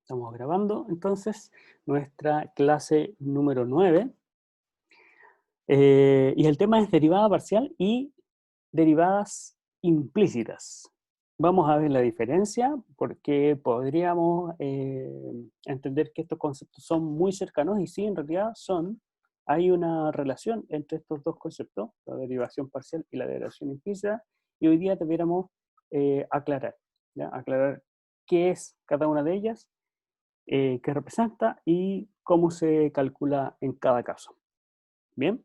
Estamos grabando entonces nuestra clase número 9. Y el tema es derivada parcial y derivadas implícitas. Vamos a ver la diferencia porque podríamos entender que estos conceptos son muy cercanos y sí, en realidad hay una relación entre estos dos conceptos, la derivación parcial y la derivación implícita, y hoy día debiéramos aclarar, ¿ya? Aclarar qué es cada una de ellas, qué representa y cómo se calcula en cada caso. Bien,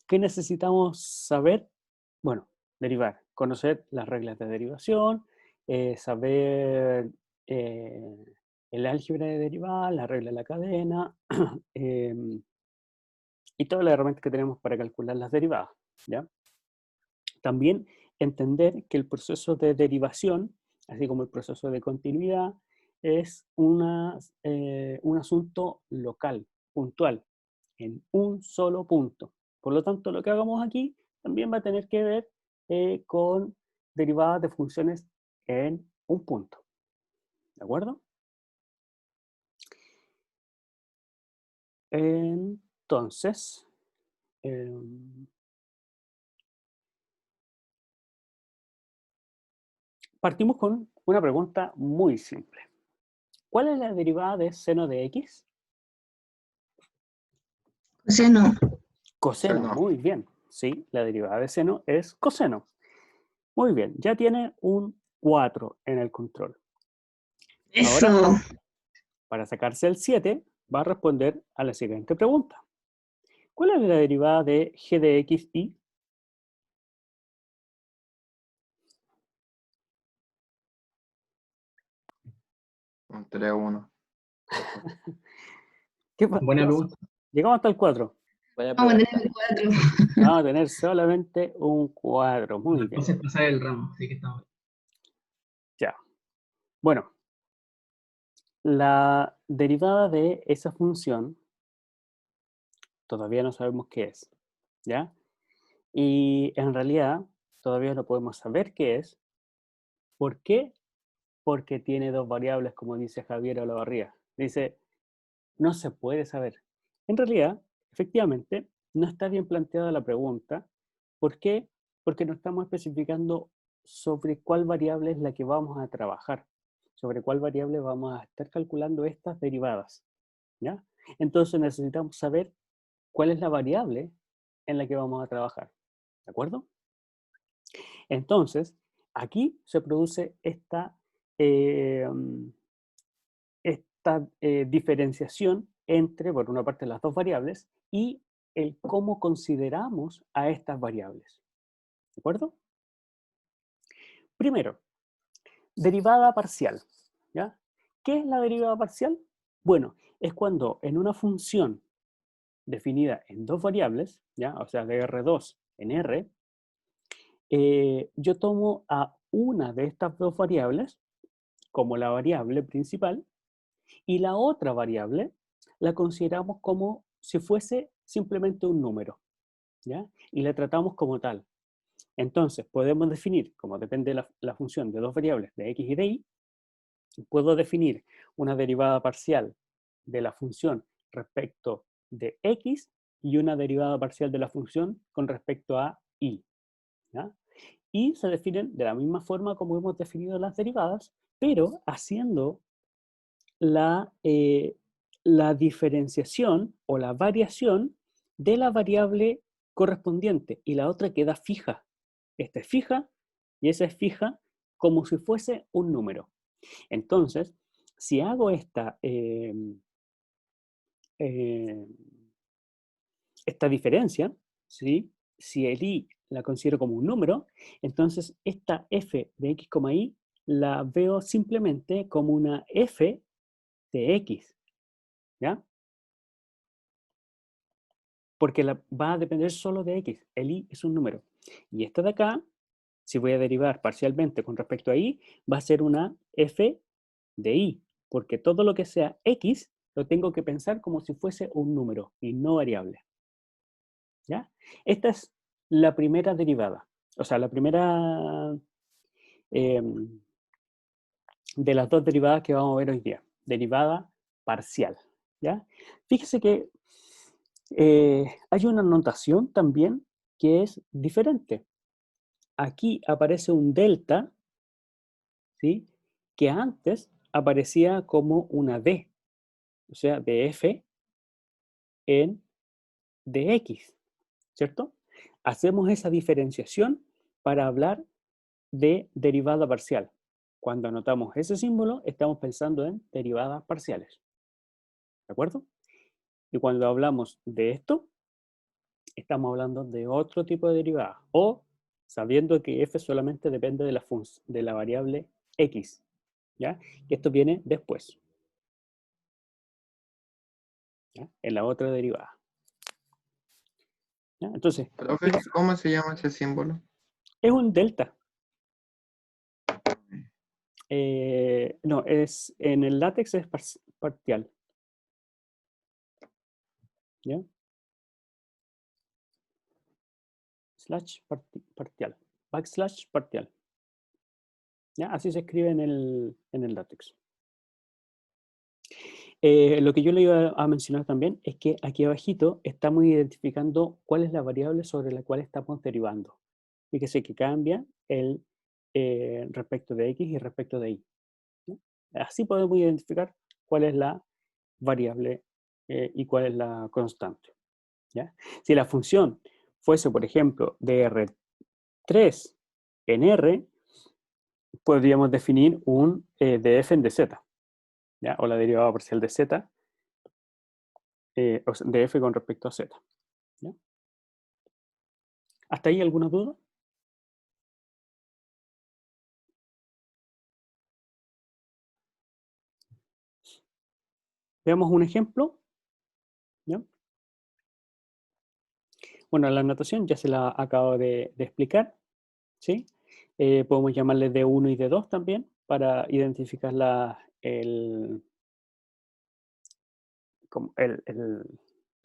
¿qué necesitamos saber? Bueno, derivar, conocer las reglas de derivación, saber el álgebra de derivar, la regla de la cadena y todas las herramientas que tenemos para calcular las derivadas, ¿ya? También entender que el proceso de derivación, así como el proceso de continuidad, es un asunto local, puntual, en un solo punto. Por lo tanto, lo que hagamos aquí también va a tener que ver con derivadas de funciones en un punto. ¿De acuerdo? Entonces, partimos con una pregunta muy simple. ¿Cuál es la derivada de seno de x? Coseno. Coseno, muy bien. Sí, la derivada de seno es coseno. Muy bien, ya tiene un 4 en el control. Ahora, Eso. para sacarse el 7, va a responder a la siguiente pregunta. ¿Cuál es la derivada de g de x y? Un 3-1. ¿Qué Buena pasó? pregunta. Llegamos hasta el 4. Vaya Vamos a pregunta. tener el 4. Vamos a tener solamente un 4. Muy bien. Entonces pasar el ramo, así que estamos bien. Ya. Bueno, la derivada de esa función todavía no sabemos qué es, ¿ya? Y en realidad todavía no podemos saber qué es. ¿Por qué? Porque tiene dos variables, como dice Javier Olavarría. Dice, no se puede saber. En realidad, efectivamente, no está bien planteada la pregunta. ¿Por qué? Porque no estamos especificando sobre cuál variable es la que vamos a trabajar, sobre cuál variable vamos a estar calculando estas derivadas, ¿ya? Entonces necesitamos saber cuál es la variable en la que vamos a trabajar, ¿de acuerdo? Entonces, aquí se produce eh, esta diferenciación entre, por una parte, las dos variables y el cómo consideramos a estas variables. ¿De acuerdo? Primero, derivada parcial. ¿Ya? ¿Qué es la derivada parcial? Bueno, es cuando en una función definida en dos variables, ¿ya? O sea, de R2 en R, yo tomo a una de estas dos variables como la variable principal y la otra variable la consideramos como si fuese simplemente un número, ¿ya? Y la tratamos como tal. Entonces, podemos definir, como depende de la función de dos variables, de x y de y, puedo definir una derivada parcial de la función respecto de x y una derivada parcial de la función con respecto a y, ¿ya? Y se definen de la misma forma como hemos definido las derivadas, pero haciendo la diferenciación o la variación de la variable correspondiente y la otra queda fija. Esta es fija y esa es fija como si fuese un número. Entonces, si hago eh, esta diferencia, ¿sí? Si el i la considero como un número, entonces esta f de x, y la veo simplemente como una f de x, ¿ya? Porque va a depender solo de x. El i es un número. Y esta de acá, si voy a derivar parcialmente con respecto a y, va a ser una f de y, porque todo lo que sea x lo tengo que pensar como si fuese un número y no variable. ¿Ya? Esta es la primera derivada, o sea, la primera de las dos derivadas que vamos a ver hoy día. Derivada parcial, ¿ya? Fíjese que hay una notación también que es diferente. Aquí aparece un delta, ¿sí? Que antes aparecía como una d, o sea, de f en dx, ¿cierto? Hacemos esa diferenciación para hablar de derivada parcial. Cuando anotamos ese símbolo, estamos pensando en derivadas parciales, ¿de acuerdo? Y cuando hablamos de esto, estamos hablando de otro tipo de derivada, o sabiendo que f solamente depende de la variable x, ¿ya? Y esto viene después, ¿ya? En la otra derivada. ¿Ya? Entonces, Profe, fíjese, ¿cómo se llama ese símbolo? es un delta. No, es, en el látex es parcial, ¿ya? Slash partial, backslash partial, ¿ya? Así se escribe en el látex. Lo que yo le iba a mencionar también es que aquí abajito estamos identificando cuál es la variable sobre la cual estamos derivando. Fíjese que cambia el respecto de x y respecto de y, ¿no? Así podemos identificar cuál es la variable y cuál es la constante, ¿ya? Si la función fuese, por ejemplo, de R3 en R, podríamos definir un df en dz, ¿ya? O la derivada parcial de z, o sea, de f con respecto a z, ¿ya? ¿Hasta ahí alguna duda? Veamos un ejemplo, ¿ya? Bueno, la notación ya se la acabo de explicar, ¿sí? Podemos llamarle D1 y D2 también para identificar la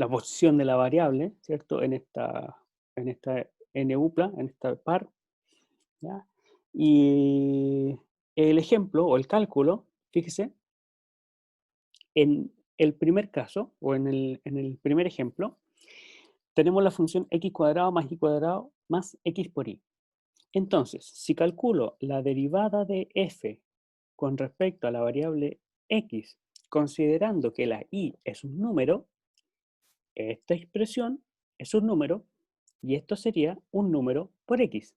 posición de la variable, ¿cierto? En esta NUPLA, en esta par, ¿ya? Y el ejemplo o el cálculo, fíjese, en el primer caso o en el primer ejemplo, tenemos la función x cuadrado más y cuadrado más x por y. Entonces, si calculo la derivada de f con respecto a la variable x, considerando que la y es un número, esta expresión es un número y esto sería un número por x.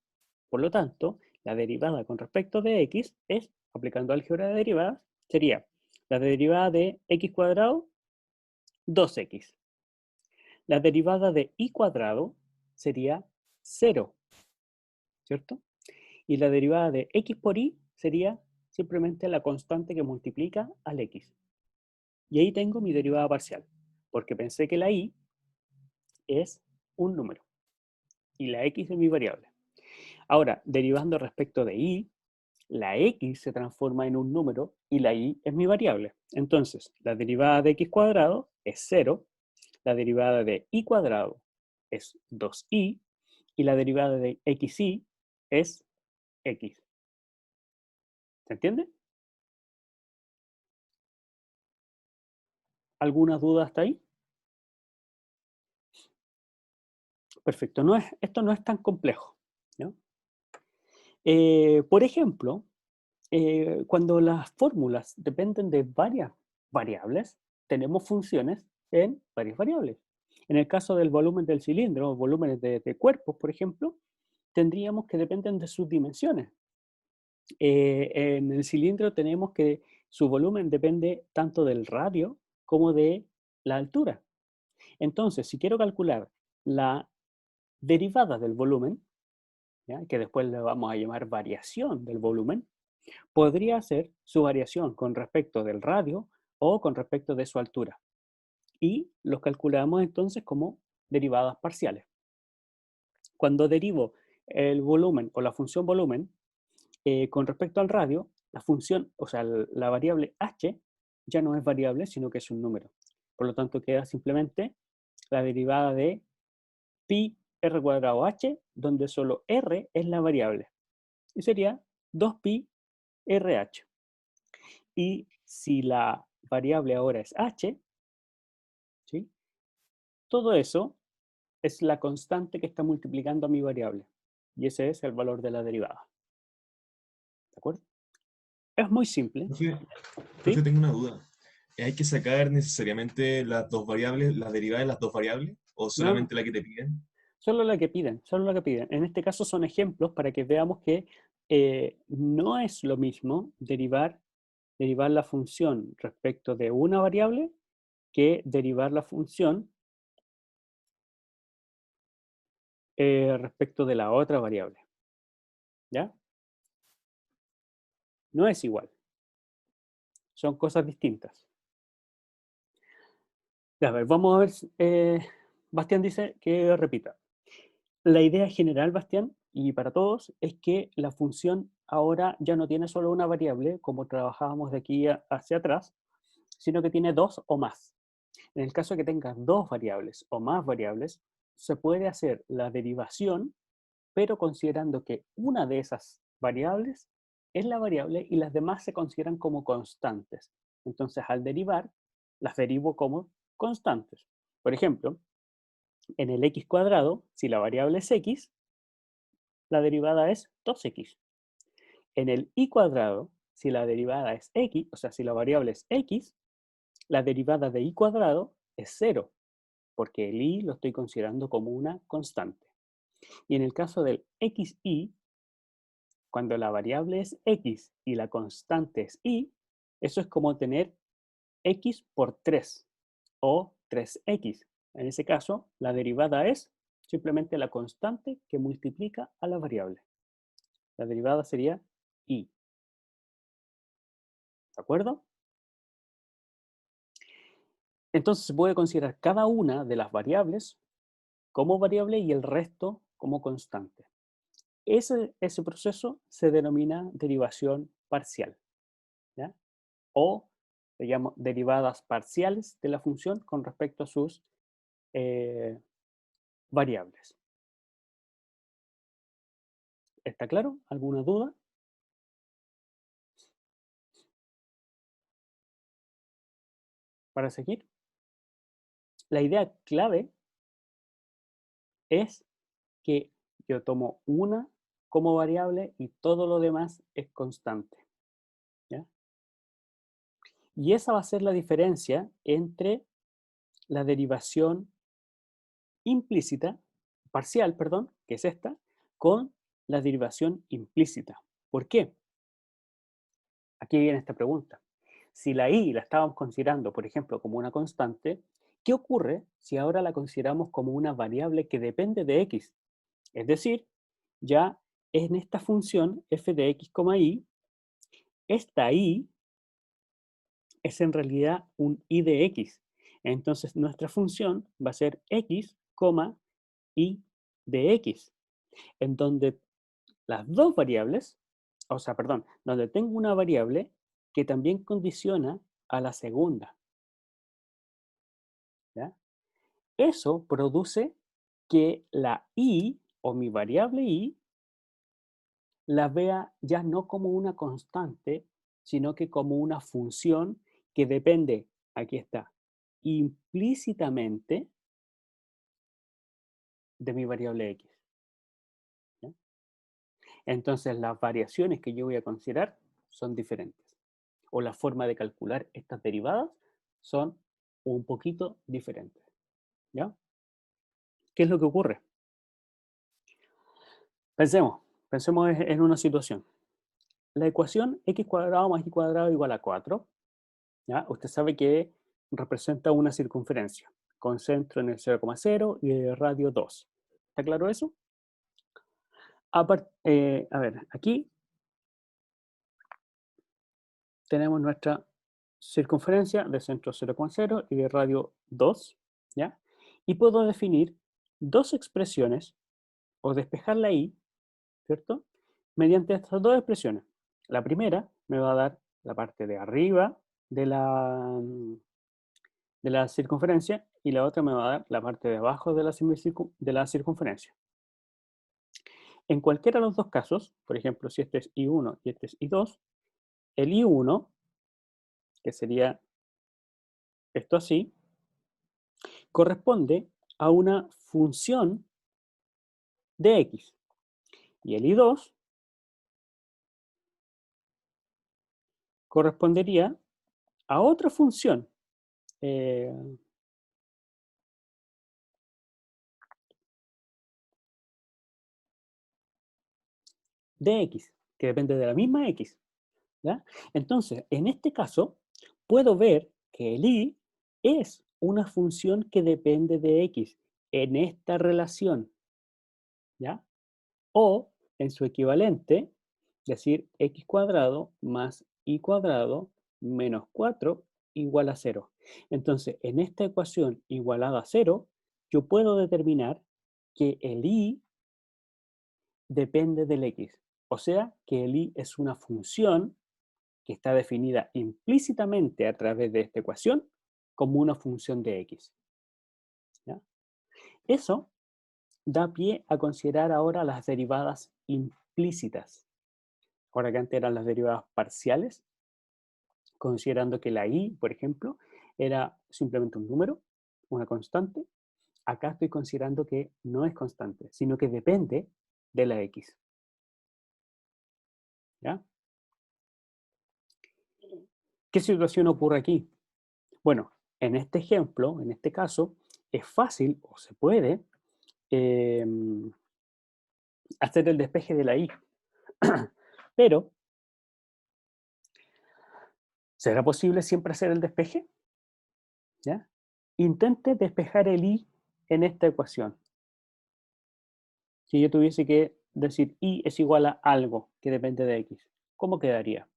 Por lo tanto, la derivada con respecto de x es, aplicando álgebra de derivadas, sería la derivada de x cuadrado, 2x. La derivada de y cuadrado sería 0, ¿cierto? Y la derivada de x por y sería simplemente la constante que multiplica al x. Y ahí tengo mi derivada parcial, porque pensé que la y es un número y la x es mi variable. Ahora, derivando respecto de y, la x se transforma en un número y la y es mi variable. Entonces, la derivada de x cuadrado es 0, la derivada de y cuadrado es 2y y la derivada de xy es x. ¿Se entiende? ¿Alguna duda hasta ahí? Perfecto, esto no es tan complejo, ¿no? Por ejemplo, cuando las fórmulas dependen de varias variables, tenemos funciones en varias variables. En el caso del volumen del cilindro, o volúmenes de cuerpos, por ejemplo, tendríamos que dependen de sus dimensiones. En el cilindro tenemos que su volumen depende tanto del radio como de la altura. Entonces, si quiero calcular la derivada del volumen, ¿ya? Que después le vamos a llamar variación del volumen, podría ser su variación con respecto del radio o con respecto de su altura. Y los calculamos entonces como derivadas parciales. Cuando derivo el volumen o la función volumen con respecto al radio, la función, o sea, la variable h ya no es variable, sino que es un número. Por lo tanto, queda simplemente la derivada de pi r cuadrado h, donde solo r es la variable. Y sería 2pi RH. Y si la variable ahora es h, ¿sí? Todo eso es la constante que está multiplicando a mi variable. Y ese es el valor de la derivada. ¿De acuerdo? Es muy simple, Profe, ¿sí? tengo una duda. ¿Hay que sacar necesariamente las dos variables, las derivadas de las dos variables, o No, no, solamente la que te piden? solo la que piden, solo la que piden. En este caso son ejemplos para que veamos que no es lo mismo derivar la función respecto de una variable que derivar la función respecto de la otra variable. ¿Ya? No es igual. Son cosas distintas. Ya, a ver, vamos a ver. Bastián dice que repita. La idea general, Bastián, y para todos, es que la función ahora ya no tiene solo una variable, como trabajábamos de aquí hacia atrás, sino que tiene dos o más. En el caso de que tengas dos variables o más variables, se puede hacer la derivación, pero considerando que una de esas variables es la variable y las demás se consideran como constantes. Entonces, al derivar, las derivo como constantes. Por ejemplo, en el x cuadrado, si la variable es x, la derivada es 2x. En el y cuadrado, si la derivada es x, o sea, si la variable es x, la derivada de y cuadrado es 0, porque el y lo estoy considerando como una constante. Y en el caso del xy, cuando la variable es x y la constante es y, eso es como tener x por 3 o 3x. En ese caso, la derivada es simplemente la constante que multiplica a la variable. La derivada sería y. ¿De acuerdo? Entonces se puede considerar cada una de las variables como variable y el resto como constante. Ese proceso se denomina derivación parcial, ¿ya? O le llamo derivadas parciales de la función con respecto a sus variables. ¿Está claro? ¿Alguna duda? Para seguir, la idea clave es que yo tomo una como variable y todo lo demás es constante, ¿ya? Y esa va a ser la diferencia entre la derivación implícita, parcial, perdón, que es esta, con la derivación implícita. ¿Por qué? Aquí viene esta pregunta. Si la y la estábamos considerando, por ejemplo, como una constante, ¿qué ocurre si ahora la consideramos como una variable que depende de x? Es decir, ya en esta función f de x, y, esta y es en realidad un y de x. Entonces nuestra función va a ser x, y de x, en donde las dos variables, o sea, perdón, donde tengo una variable que también condiciona a la segunda, ¿ya? Eso produce que la y, o mi variable y, la vea ya no como una constante, sino que como una función que depende, aquí está, implícitamente de mi variable x, ¿ya? Entonces las variaciones que yo voy a considerar son diferentes, o la forma de calcular estas derivadas son un poquito diferentes, ¿ya? ¿Qué es lo que ocurre? Pensemos en una situación. La ecuación x cuadrado más y cuadrado igual a 4, ¿ya? Usted sabe que representa una circunferencia con centro en el 0,0 y de radio 2. ¿Está claro eso? A ver, aquí tenemos nuestra circunferencia de centro 0,0 y de radio 2, ¿ya? Y puedo definir dos expresiones o despejar la y, ¿cierto? Mediante estas dos expresiones. La primera me va a dar la parte de arriba de la circunferencia y la otra me va a dar la parte de abajo de la circunferencia. En cualquiera de los dos casos, por ejemplo, si este es I1 y este es I2, el I1 que sería esto así, corresponde a una función de x. Y el I2 correspondería a otra función. De x, que depende de la misma x. ¿Ya? Entonces, en este caso, puedo ver que el i es una función que depende de x en esta relación. ¿Ya? O en su equivalente, decir x cuadrado más y cuadrado menos 4 igual a 0. Entonces, en esta ecuación igualada a 0, yo puedo determinar que el y depende del x. O sea, que el y es una función que está definida implícitamente a través de esta ecuación como una función de x. ¿Ya? Eso da pie a considerar ahora las derivadas implícitas. Ahora que antes eran las derivadas parciales, considerando que la y, por ejemplo, era simplemente un número, una constante. Acá estoy considerando que no es constante, sino que depende de la x. ¿Ya? ¿Qué situación ocurre aquí? Bueno, en este ejemplo, en este caso, es fácil o se puede hacer el despeje de la y. Pero, ¿será posible siempre hacer el despeje? ¿Ya? Intente despejar el y en esta ecuación. Si yo tuviese que decir y es igual a algo que depende de x, ¿cómo quedaría?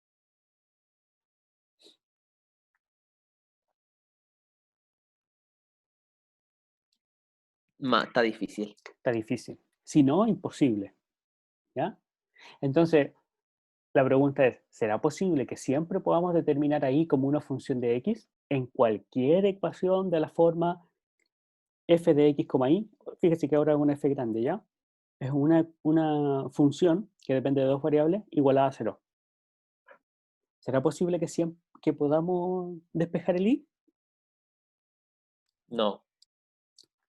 Está difícil. Está difícil. Si no, imposible. ¿Ya? Entonces, la pregunta es, ¿será posible que siempre podamos determinar ahí como una función de x en cualquier ecuación de la forma f de x, y? Fíjese que ahora es una f grande, ¿ya? Es una función que depende de dos variables igualada a 0. ¿Será posible que siempre que podamos despejar el y? No.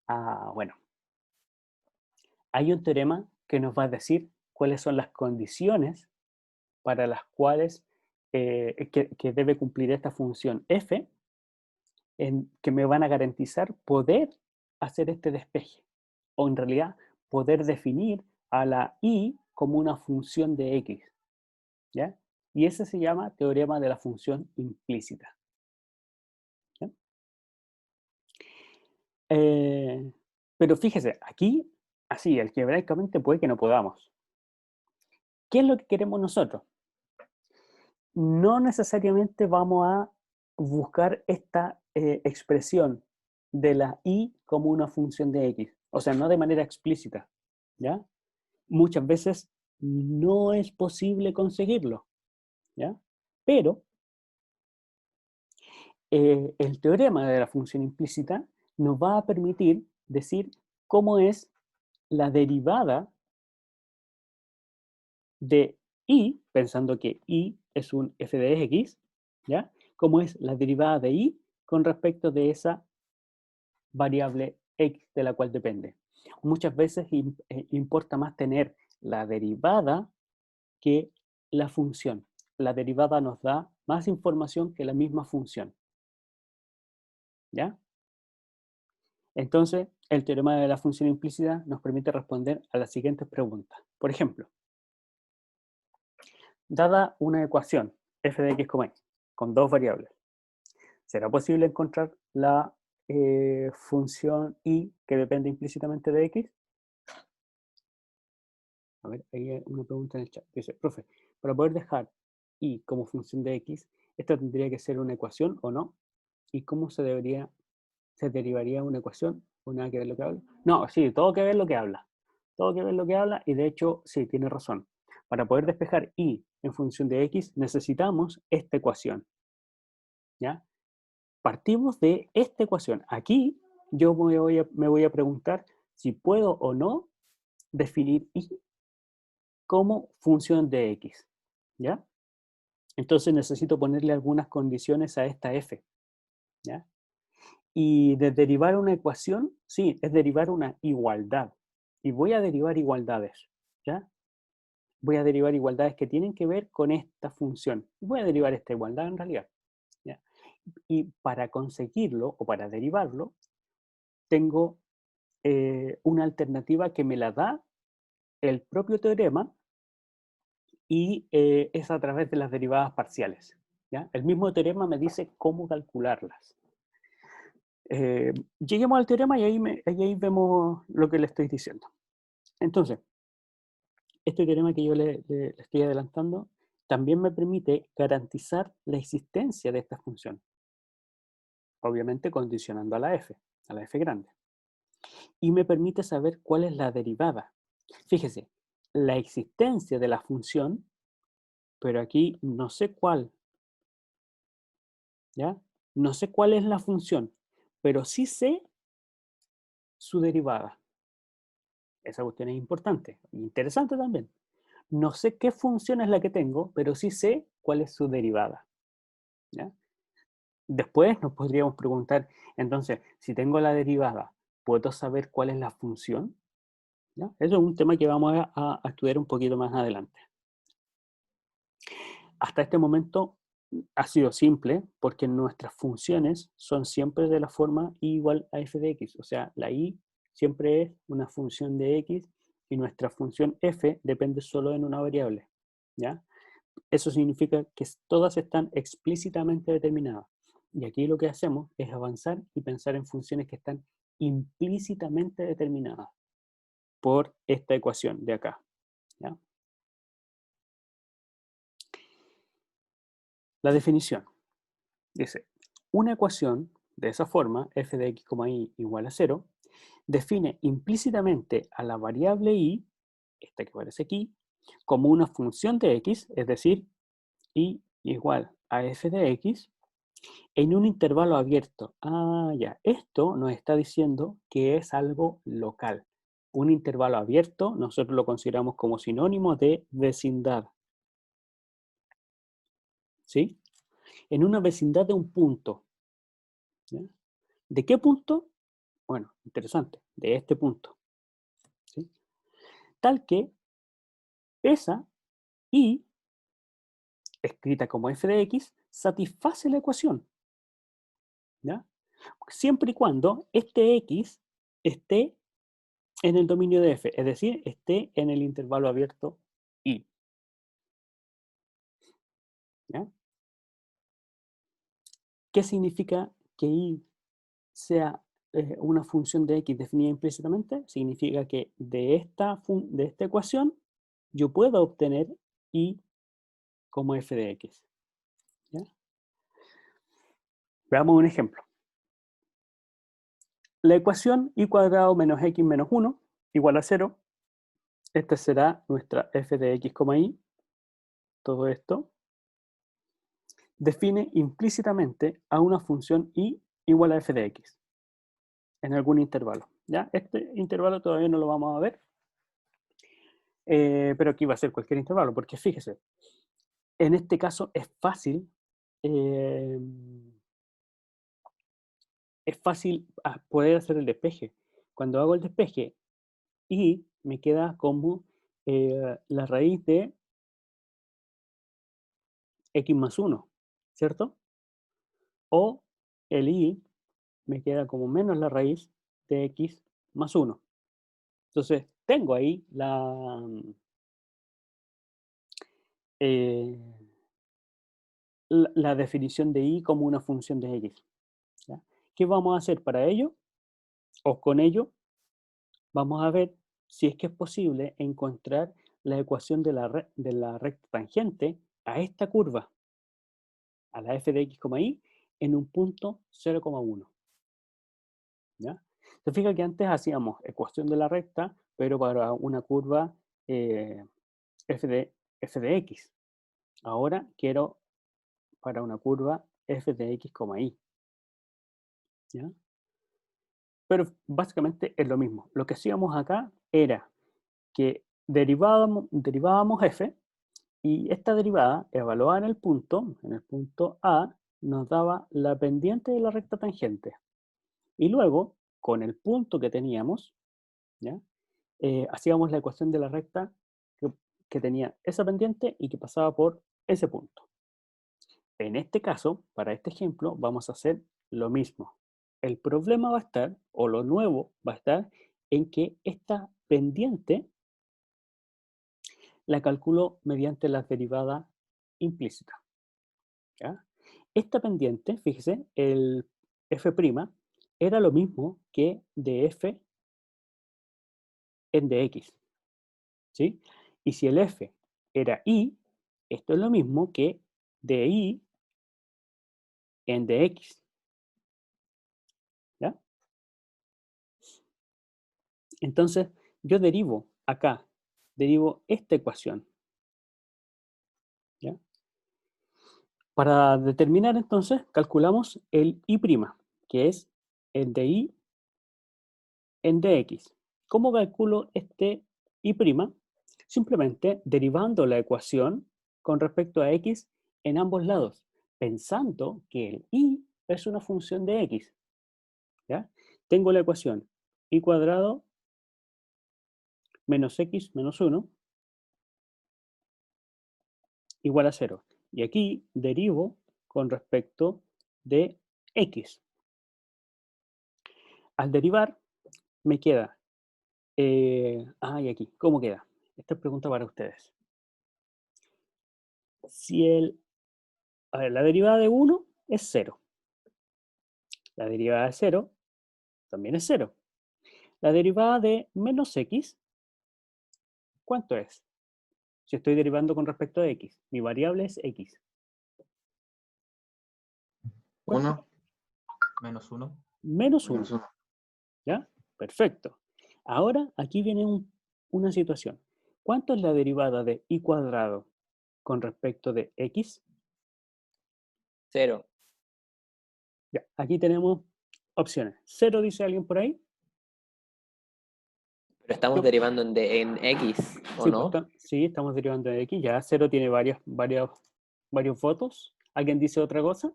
Ah, bueno. Hay un teorema que nos va a decir cuáles son las condiciones para las cuales que debe cumplir esta función f, que me van a garantizar poder hacer este despeje, o en realidad poder definir a la y como una función de x. ¿Ya? Y ese se llama teorema de la función implícita. ¿Ya? Pero fíjese, aquí, así, algebraicamente puede que no podamos. ¿Qué es lo que queremos nosotros? No necesariamente vamos a buscar esta expresión de la y como una función de x, o sea, no de manera explícita, ¿ya? Muchas veces no es posible conseguirlo, ¿ya? Pero el teorema de la función implícita nos va a permitir decir cómo es la derivada de y, pensando que y es un f de x, ¿ya? Cómo es la derivada de y con respecto de esa variable x de la cual depende. Muchas veces importa más tener la derivada que la función. La derivada nos da más información que la misma función. ¿Ya? Entonces, el teorema de la función implícita nos permite responder a las siguientes preguntas. Por ejemplo, dada una ecuación f de x, y con dos variables, ¿será posible encontrar la función y que depende implícitamente de x? A ver, ahí hay una pregunta en el chat. Dice, profe, para poder dejar y como función de x, ¿esta tendría que ser una ecuación o no? ¿Y cómo se derivaría una ecuación o nada que ver lo que habla? No, sí, todo que ver lo que habla. Todo que ver lo que habla y de hecho, sí, tiene razón. Para poder despejar y en función de x, necesitamos esta ecuación. ¿Ya? Partimos de esta ecuación. Aquí yo me voy a preguntar si puedo o no definir y como función de x. ¿Ya? Entonces necesito ponerle algunas condiciones a esta f, ¿ya? Y de derivar una ecuación, sí, es derivar una igualdad. Y voy a derivar igualdades, ¿ya? Voy a derivar igualdades que tienen que ver con esta función. Voy a derivar esta igualdad en realidad, ¿ya? Y para conseguirlo, o para derivarlo, tengo una alternativa que me la da el propio teorema, y es a través de las derivadas parciales, ¿ya? El mismo teorema me dice cómo calcularlas. Lleguemos al teorema y ahí vemos lo que le estoy diciendo. Entonces, este teorema que yo le estoy adelantando también me permite garantizar la existencia de esta función, obviamente condicionando a la f grande. Y me permite saber cuál es la derivada. Fíjese, la existencia de la función, pero aquí no sé cuál, ¿ya? No sé cuál es la función, pero sí sé su derivada. Esa cuestión es importante, interesante también. No sé qué función es la que tengo, pero sí sé cuál es su derivada, ¿ya? Después nos podríamos preguntar, entonces, si tengo la derivada, ¿puedo saber cuál es la función? ¿Ya? Eso es un tema que vamos a estudiar un poquito más adelante. Hasta este momento ha sido simple porque nuestras funciones son siempre de la forma y igual a f de x. O sea, la y siempre es una función de x y nuestra función f depende solo en una variable, ¿ya? Eso significa que todas están explícitamente determinadas. Y aquí lo que hacemos es avanzar y pensar en funciones que están implícitamente determinadas por esta ecuación de acá, ¿ya? La definición dice, una ecuación de esa forma, f de x, y igual a 0, define implícitamente a la variable y, esta que aparece aquí, como una función de x, es decir, y igual a f de x, en un intervalo abierto. Ah, ya, esto nos está diciendo que es algo local. Un intervalo abierto nosotros lo consideramos como sinónimo de vecindad, ¿sí? En una vecindad de un punto, ¿ya? ¿De qué punto? Bueno, interesante, de este punto, ¿sí? Tal que esa y, escrita como f de x, satisface la ecuación, ¿ya? Siempre y cuando este x esté en el dominio de f, es decir, esté en el intervalo abierto y, ¿ya? ¿Qué significa que y sea una función de x definida implícitamente? Significa que de esta ecuación yo puedo obtener y como f de x, ¿ya? Veamos un ejemplo. La ecuación y cuadrado menos x menos 1 igual a 0. Esta será nuestra f de x, y. Todo esto define implícitamente a una función y igual a f de x en algún intervalo, ¿ya? Este intervalo todavía no lo vamos a ver, pero aquí va a ser cualquier intervalo, porque fíjese, en este caso eh, es fácil poder hacer el despeje. Cuando hago el despeje y me queda como la raíz de x más 1, ¿cierto? O el y me queda como menos la raíz de x más 1. Entonces, tengo ahí eh, la definición de y como una función de x, ¿ya? ¿Qué vamos a hacer para ello? O con ello, vamos a ver si es que es posible encontrar la ecuación de la recta tangente a esta curva, a la f de x, y, en un punto 0,1. ¿Ya? Se fija que antes hacíamos ecuación de la recta, pero para una curva f de x. Ahora quiero para una curva f de x, y. ¿Ya? Pero básicamente es lo mismo. Lo que hacíamos acá era que derivábamos f Y esta derivada, evaluada en el punto A, nos daba la pendiente de la recta tangente. Y luego, con el punto que teníamos, ¿ya? Hacíamos la ecuación de la recta que tenía esa pendiente y que pasaba por ese punto. En este caso, para este ejemplo, vamos a hacer lo mismo. El problema va a estar, o lo nuevo va a estar, en que esta pendiente la calculo mediante la derivada implícita. ¿Ya? Esta pendiente, fíjese, el f' era lo mismo que de f en dx. ¿Sí? Y si el f era y, esto es lo mismo que de y en dx. ¿Ya? Entonces, yo derivo acá, derivo esta ecuación. ¿Ya? Para determinar entonces, calculamos el y', que es el de y en dx. ¿Cómo calculo este y'? Simplemente derivando la ecuación con respecto a x en ambos lados, pensando que el y es una función de x. ¿Ya? Tengo la ecuación y cuadrado menos x menos 1 igual a 0. Y aquí derivo con respecto de x. Al derivar, me queda... y aquí, ¿cómo queda? Esta es pregunta para ustedes. Si la derivada de 1 es 0. La derivada de 0 también es 0. La derivada de menos x, ¿cuánto es? Si estoy derivando con respecto a x. Mi variable es x. ¿Cuánto? 1 Menos 1. Menos 1. menos 1. ¿Ya? Perfecto. Ahora aquí viene una situación. ¿Cuánto es la derivada de y cuadrado con respecto de x? 0. Ya, aquí tenemos opciones. ¿0 dice alguien por ahí? Pero estamos Yo- derivando en X, ¿o Sí, no? sí, estamos derivando de x. Ya 0 tiene varios votos. ¿Alguien dice otra cosa?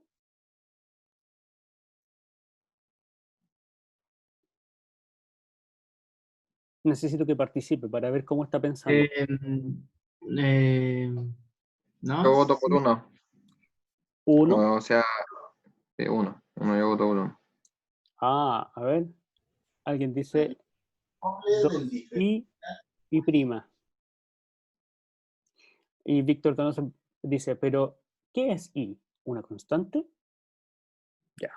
Necesito que participe para ver cómo está pensando. No, Yo voto por sí. 1. Uno. O sea, 1. Yo voto por 1. A ver. Alguien dice 2 y prima. Y Víctor Donoso dice, pero ¿qué es i? ¿Una constante? Ya.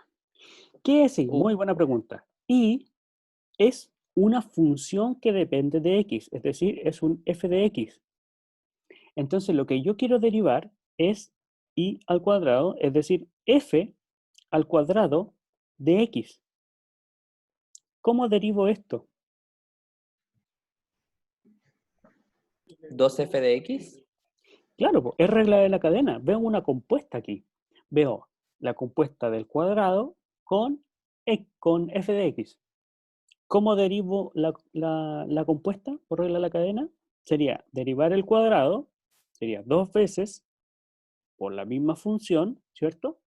¿Qué es i? Muy buena pregunta. I es una función que depende de x, es decir, es un f de x. Entonces lo que yo quiero derivar es i al cuadrado, es decir, f al cuadrado de x. ¿Cómo derivo esto? 2f de X. Claro, po, es regla de la cadena. Veo una compuesta aquí. Veo la compuesta del cuadrado con f de x. ¿Cómo derivo la compuesta por regla de la cadena? Sería derivar el cuadrado, sería 2 veces por la misma función, ¿cierto?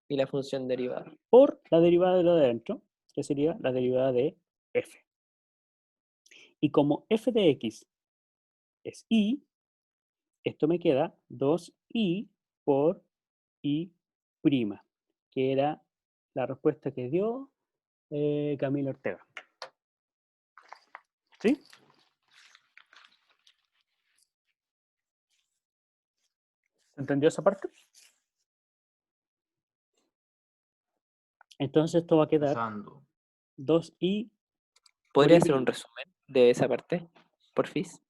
Y la función derivada. Por la derivada de lo de adentro, que sería la derivada de f. Y como f de x es y, esto me queda 2i por i', que era la respuesta que dio Camilo Ortega. ¿Sí? ¿Se entendió esa parte? Entonces esto va a quedar Pasando. 2i por ¿Podría i'. hacer un resumen de esa parte? Porfis.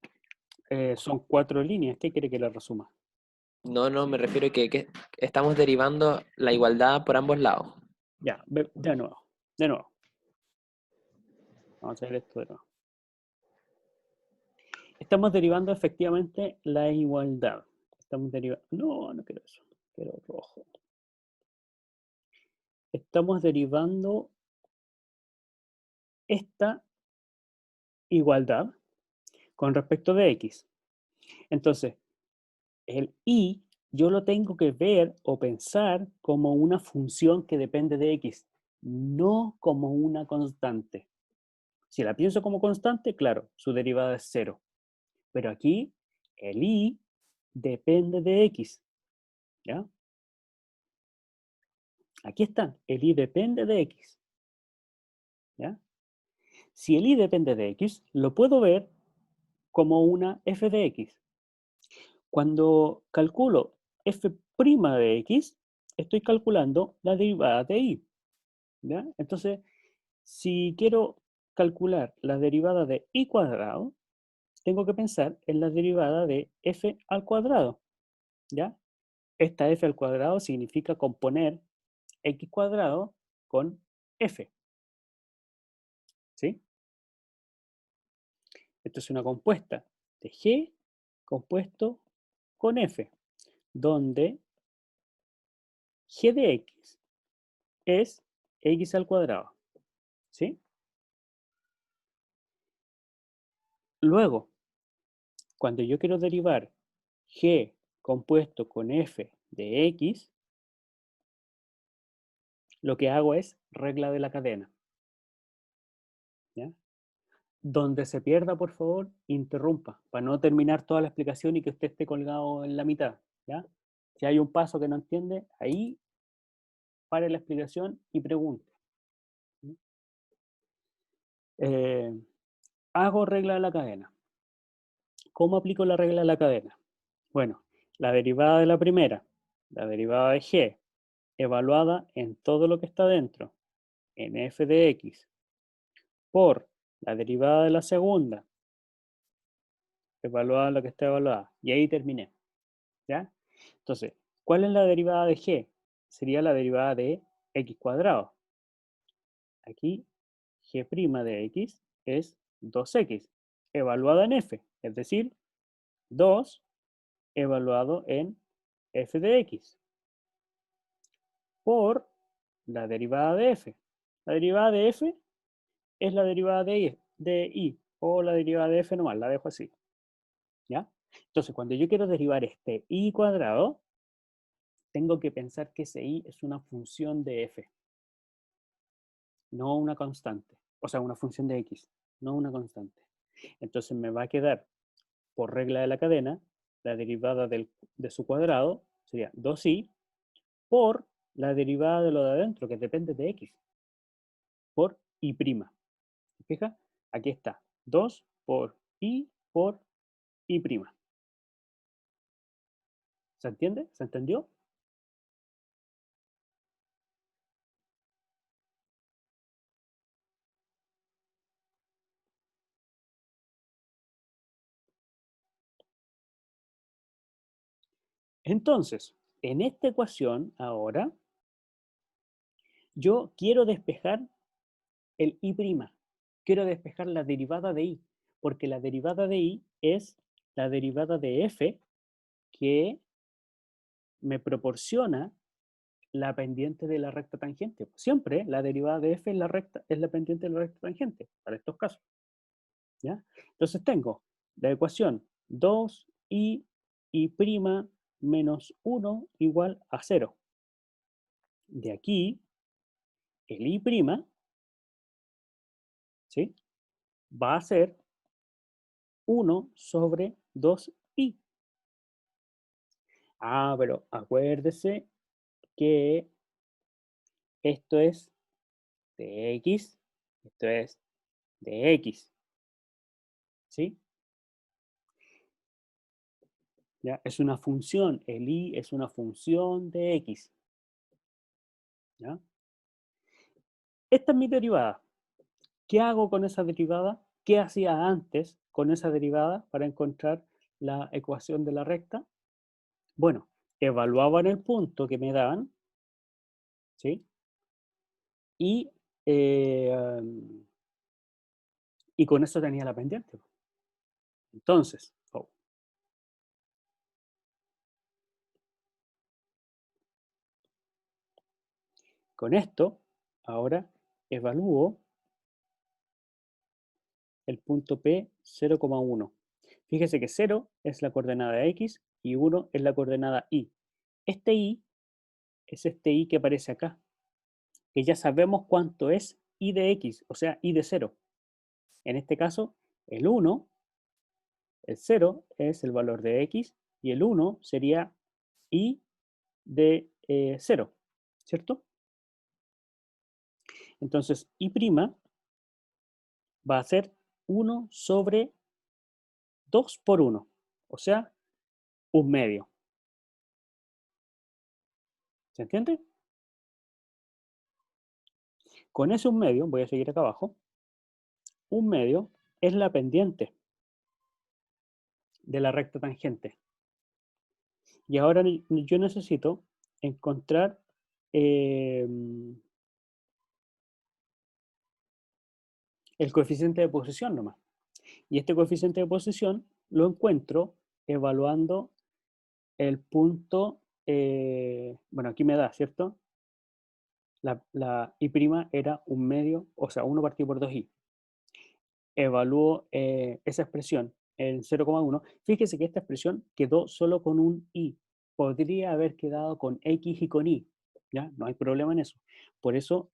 Son 4 líneas. ¿Qué quiere que le resuma? No, me refiero a que estamos derivando la igualdad por ambos lados. Ya, de nuevo. De nuevo. Vamos a hacer esto de nuevo. Estamos derivando efectivamente la igualdad. Estamos derivando... No quiero eso. Quiero rojo. Estamos derivando esta igualdad con respecto de x. Entonces, el y yo lo tengo que ver o pensar como una función que depende de x, no como una constante. Si la pienso como constante, claro, su derivada es 0. Pero aquí el y depende de x. ¿Ya? Aquí está, el y depende de x. ¿Ya? Si el y depende de x, lo puedo ver como una f de x. Cuando calculo f' de x, estoy calculando la derivada de y. ¿Ya? Entonces, si quiero calcular la derivada de y cuadrado, tengo que pensar en la derivada de f al cuadrado. ¿Ya? Esta f al cuadrado significa componer x cuadrado con f. ¿Sí? Esto es una compuesta de g compuesto con f, donde g de x es x al cuadrado. ¿Sí? Luego, cuando yo quiero derivar g compuesto con f de x, lo que hago es regla de la cadena. ¿Ya? Donde se pierda, por favor, interrumpa, para no terminar toda la explicación y que usted esté colgado en la mitad. ¿Ya? Si hay un paso que no entiende, ahí pare la explicación y pregunte. Hago regla de la cadena. ¿Cómo aplico la regla de la cadena? Bueno, la derivada de la primera, la derivada de g, evaluada en todo lo que está dentro, en f de x, por la derivada de la segunda, evaluada en lo que está evaluada. Y ahí terminé. ¿Ya? Entonces, ¿cuál es la derivada de g? Sería la derivada de x cuadrado. Aquí, g' de x es 2x, evaluada en f, es decir, 2 evaluado en f de x, por la derivada de f. La derivada de f es la derivada de y o la derivada de f nomás, la dejo así. ¿Ya? Entonces, cuando yo quiero derivar este y cuadrado, tengo que pensar que ese y es una función de f, no una constante. O sea, una función de x, no una constante. Entonces me va a quedar, por regla de la cadena, la derivada de su cuadrado sería 2i por la derivada de lo de adentro, que depende de x, por y'. ¿Se fija? Aquí está, 2 por y por y'. ¿Se entiende? ¿Se entendió? Entonces, en esta ecuación ahora, yo quiero despejar el y'. Quiero despejar la derivada de y, porque la derivada de y es la derivada de f que me proporciona la pendiente de la recta tangente. Siempre la derivada de f es la pendiente de la recta tangente, para estos casos. ¿Ya? Entonces tengo la ecuación 2i y' menos 1 igual a 0. De aquí, el y', ¿sí?, va a ser 1 sobre 2i. Ah, pero acuérdese que esto es de x, esto es de x, ¿sí? ¿Ya? Es una función, el y es una función de x. ¿Ya? Esta es mi derivada. ¿Qué hago con esa derivada? ¿Qué hacía antes con esa derivada para encontrar la ecuación de la recta? Bueno, evaluaban el punto que me daban, ¿sí? Y, eh, y con eso tenía la pendiente. Entonces, con esto, ahora evalúo el punto P 0,1. Fíjese que 0 es la coordenada x y 1 es la coordenada y. Este y es este y que aparece acá, que ya sabemos cuánto es y de x, o sea, y de 0. En este caso, el 1, el 0 es el valor de x y el 1 sería y de 0, ¿cierto? Entonces, y' va a ser 1 sobre 2 por 1, o sea, un medio. ¿Se entiende? Con ese un medio, voy a seguir acá abajo, un medio es la pendiente de la recta tangente. Y ahora yo necesito encontrar el coeficiente de posición nomás. Y este coeficiente de posición lo encuentro evaluando el punto, bueno, aquí me da, ¿cierto? La y' era un medio, o sea, 1 partido por 2i. Evalúo esa expresión en 0,1. Fíjese que esta expresión quedó solo con un i. Podría haber quedado con x y con y. ¿Ya? No hay problema en eso. Por eso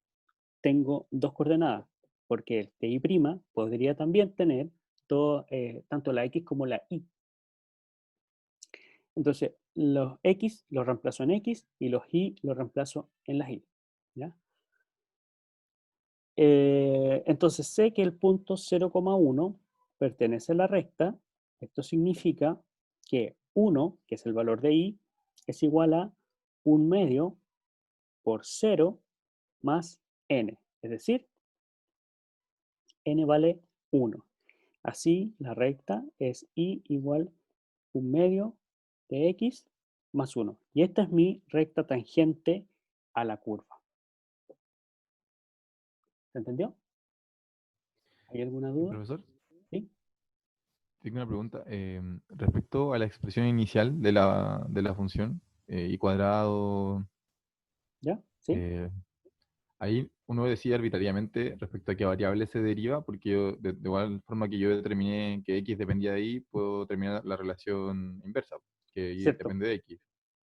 tengo dos coordenadas, porque el ti' podría también tener tanto la x como la y. Entonces, los x los reemplazo en x y los y los reemplazo en las y. ¿Ya? Entonces sé que el punto 0,1 pertenece a la recta. Esto significa que 1, que es el valor de y, es igual a 1 medio por 0 más n. Es decir, n vale 1. Así, la recta es y igual 1 medio de x más 1. Y esta es mi recta tangente a la curva. ¿Se entendió? ¿Hay alguna duda? Profesor, ¿Sí? tengo una pregunta. Respecto a la expresión inicial de la función, y cuadrado, ¿Ya? ¿Sí? ahí uno decide arbitrariamente respecto a qué variable se deriva, porque yo, de igual forma que yo determiné que x dependía de y, puedo determinar la relación inversa, que y Cierto. depende de x.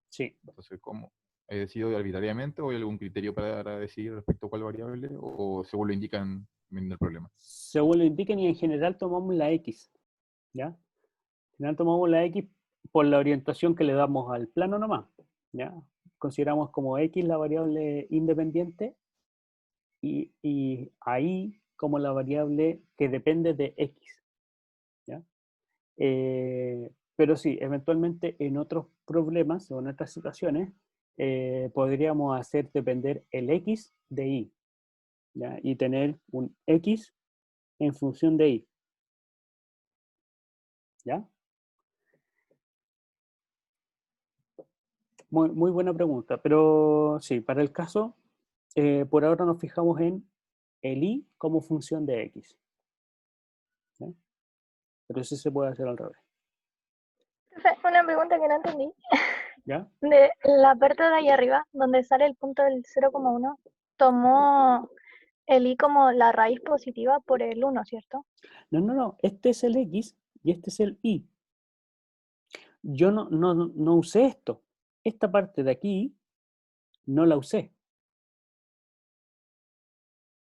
Sí. Entonces, ¿cómo? ¿He decidido arbitrariamente o hay algún criterio para decidir respecto a cuál variable? ¿O según lo indican en el problema? Según lo indiquen y en general tomamos la X, ¿ya? En general tomamos la X por la orientación que le damos al plano nomás, ¿ya? Consideramos como X la variable independiente y ahí como la variable que depende de X, ¿ya? Pero sí, eventualmente en otros problemas o en otras situaciones podríamos hacer depender el X de Y, ¿ya? Y tener un X en función de Y, ¿ya? Muy buena pregunta, pero sí, para el caso, por ahora nos fijamos en el i como función de x, ¿sí? Pero sí se puede hacer al revés, Profe, una pregunta que no entendí. ¿ya? De la parte de ahí arriba, donde sale el punto del 0,1, tomó el i como la raíz positiva por el 1, ¿cierto? No, este es el x y este es el y. Yo no usé esto. Esta parte de aquí no la usé.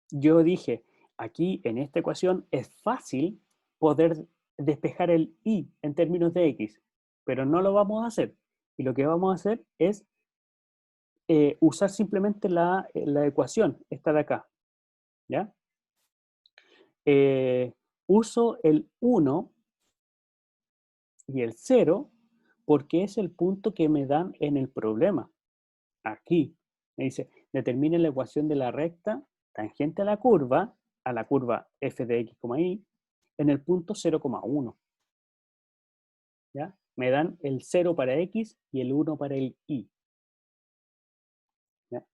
Yo dije, aquí en esta ecuación es fácil poder despejar el y en términos de x, pero no lo vamos a hacer. Y lo que vamos a hacer es usar simplemente la ecuación, esta de acá, ¿ya? Uso el 1 y el 0 porque es el punto que me dan en el problema. Aquí me dice, determine la ecuación de la recta tangente a la curva f de x, y, en el punto 0,1. ¿Ya? Me dan el 0 para x y el 1 para el y. ¿Ya?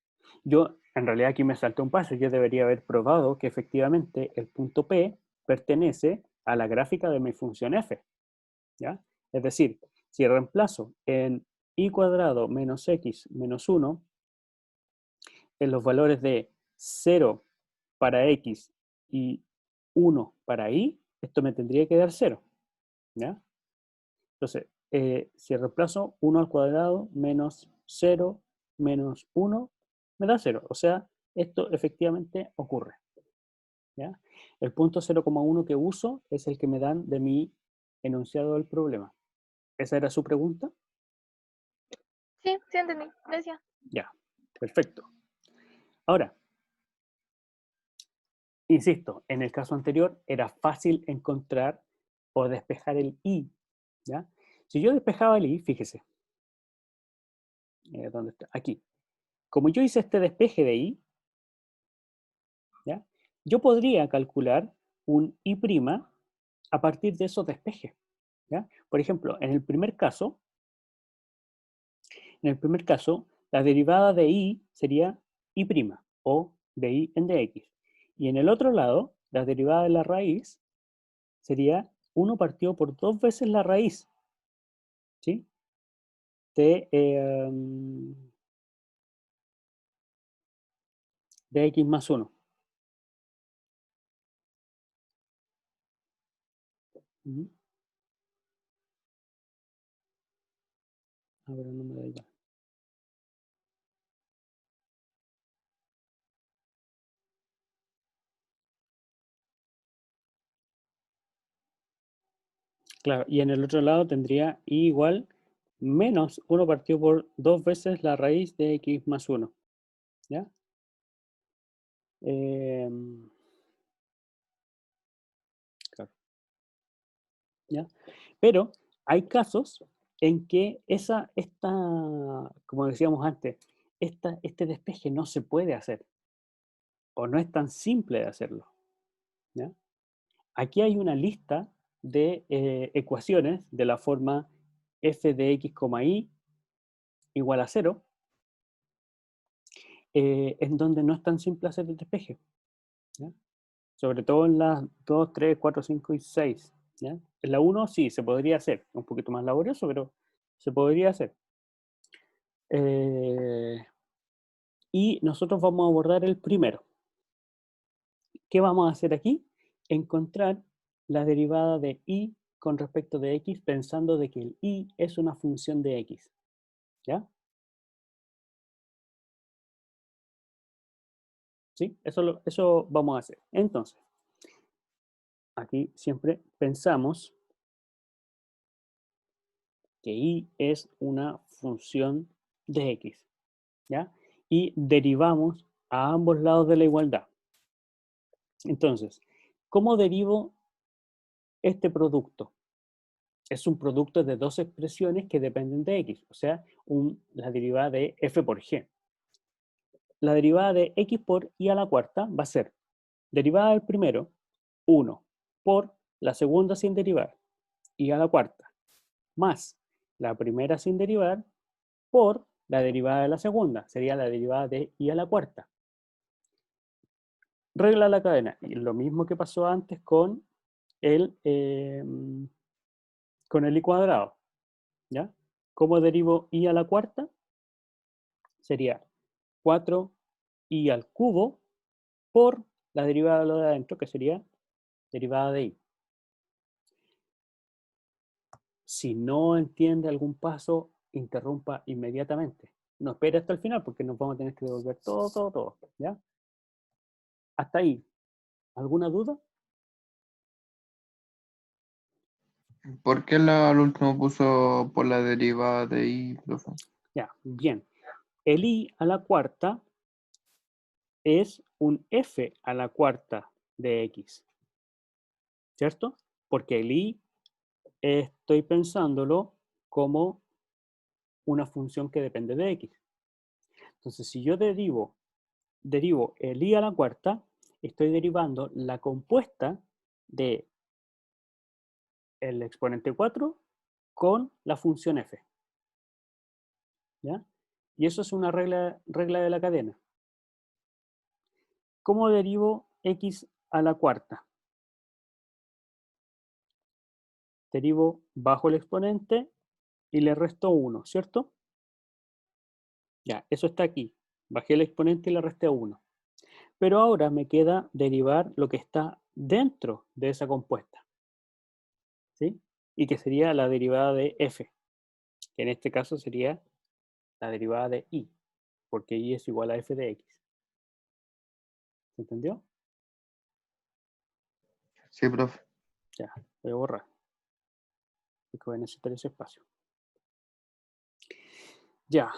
Yo, en realidad aquí me salté un paso. Yo debería haber probado que efectivamente el punto P pertenece a la gráfica de mi función f. ¿Ya? Es decir, si reemplazo en y cuadrado menos x menos 1 en los valores de 0 para x y 1 para y, esto me tendría que dar 0. ¿Ya? Entonces, si reemplazo 1 al cuadrado menos 0 menos 1, me da 0. O sea, esto efectivamente ocurre. ¿Ya? El punto 0,1 que uso es el que me dan de mi enunciado del problema. ¿Esa era su pregunta? Sí, sí entendí. Gracias. Ya, perfecto. Ahora, insisto, en el caso anterior era fácil encontrar o despejar el i. ¿Ya? Si yo despejaba el i, fíjese, ¿dónde está? Aquí. Como yo hice este despeje de i, ¿ya? Yo podría calcular un i' a partir de esos despejes. ¿Ya? Por ejemplo, en el primer caso, la derivada de i sería i' o de i en dx. Y en el otro lado, la derivada de la raíz sería 1 partido por 2 veces la raíz, ¿sí? De x más 1. A ver, no me da igual. Claro, y en el otro lado tendría i igual menos 1 partido por 2 veces la raíz de x más 1. ¿Ya? Claro. ¿Ya? Pero hay casos en que como decíamos antes, este despeje no se puede hacer o no es tan simple de hacerlo. ¿Ya? Aquí hay una lista de ecuaciones de la forma f de x, y igual a 0, en donde no es tan simple hacer el despeje. ¿Ya? Sobre todo en las 2, 3, 4, 5 y 6. ¿Ya? En la 1 sí, se podría hacer, un poquito más laborioso, pero se podría hacer. Y nosotros vamos a abordar el primero. ¿Qué vamos a hacer aquí? Encontrar la derivada de y con respecto de x, pensando de que el y es una función de x. ¿Ya? ¿Sí? Eso vamos a hacer. Entonces, aquí siempre pensamos que y es una función de x. ¿Ya? Y derivamos a ambos lados de la igualdad. Entonces, ¿cómo derivo este producto? Es un producto de dos expresiones que dependen de x, o sea, la derivada de f por g. La derivada de x por y a la cuarta va a ser derivada del primero, 1, por la segunda sin derivar, y a la cuarta, más la primera sin derivar, por la derivada de la segunda, sería la derivada de y a la cuarta. Regla la cadena, y lo mismo que pasó antes con el i cuadrado. ¿Ya? ¿Cómo derivo i a la cuarta? Sería 4i al cubo por la derivada de lo de adentro, que sería derivada de i. Si no entiende algún paso, interrumpa inmediatamente. No espere hasta el final porque nos vamos a tener que devolver todo. ¿Ya? Hasta ahí. ¿Alguna duda? ¿Por qué al último puso por la derivada de y, profe? Ya, bien. El i a la cuarta es un f a la cuarta de x. ¿Cierto? Porque el i estoy pensándolo como una función que depende de x. Entonces, si yo derivo el i a la cuarta, estoy derivando la compuesta de el exponente 4 con la función f. ¿Ya? Y eso es una regla de la cadena. ¿Cómo derivo x a la cuarta? Derivo bajo el exponente y le resto 1, ¿cierto? Ya, eso está aquí. Bajé el exponente y le resté 1. Pero ahora me queda derivar lo que está dentro de esa compuesta. ¿Sí? Y que sería la derivada de f. que en este caso sería la derivada de y, porque y es igual a f de x. ¿Se entendió? Sí, profe. Ya, voy a borrar, porque voy a necesitar ese espacio. Ya,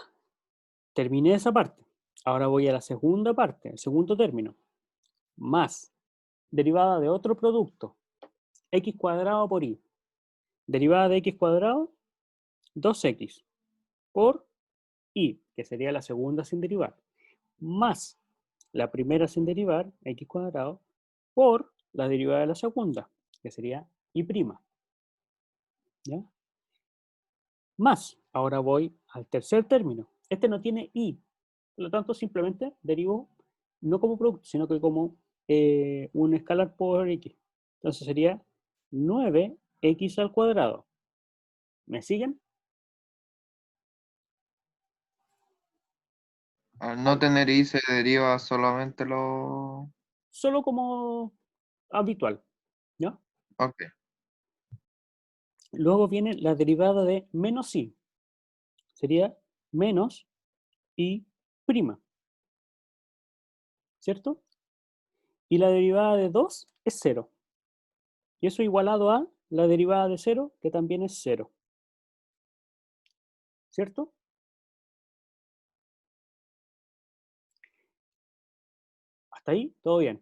terminé esa parte. Ahora voy a la segunda parte, el segundo término. Más derivada de otro producto, x cuadrado por y. Derivada de x cuadrado, 2x por y, que sería la segunda sin derivar, más la primera sin derivar, x cuadrado, por la derivada de la segunda, que sería y'. ¿Ya? Más, ahora voy al tercer término. Este no tiene y, por lo tanto simplemente derivo no como producto, sino que como un escalar por x. Entonces sería 9x al cuadrado. ¿Me siguen? Al no tener i se deriva solamente lo... Solo como habitual. ¿Ya? Ok. Luego viene la derivada de menos i. Sería menos i'. ¿Cierto? Y la derivada de 2 es 0. Y eso igualado a la derivada de 0, que también es 0. ¿Cierto? Hasta ahí, todo bien.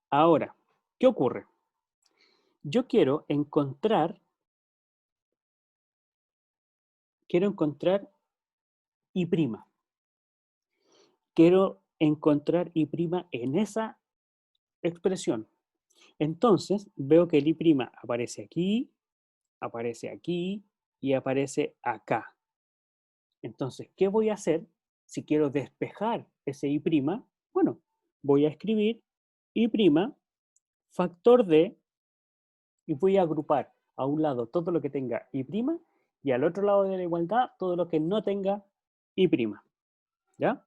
Ahora, ¿qué ocurre? Yo quiero encontrar i'. Quiero encontrar i' en esa expresión. Entonces, veo que el i' aparece aquí y aparece acá. Entonces, ¿qué voy a hacer si quiero despejar ese i'? Bueno, voy a escribir i' factor de, y voy a agrupar a un lado todo lo que tenga i' y al otro lado de la igualdad todo lo que no tenga i'. ¿Ya?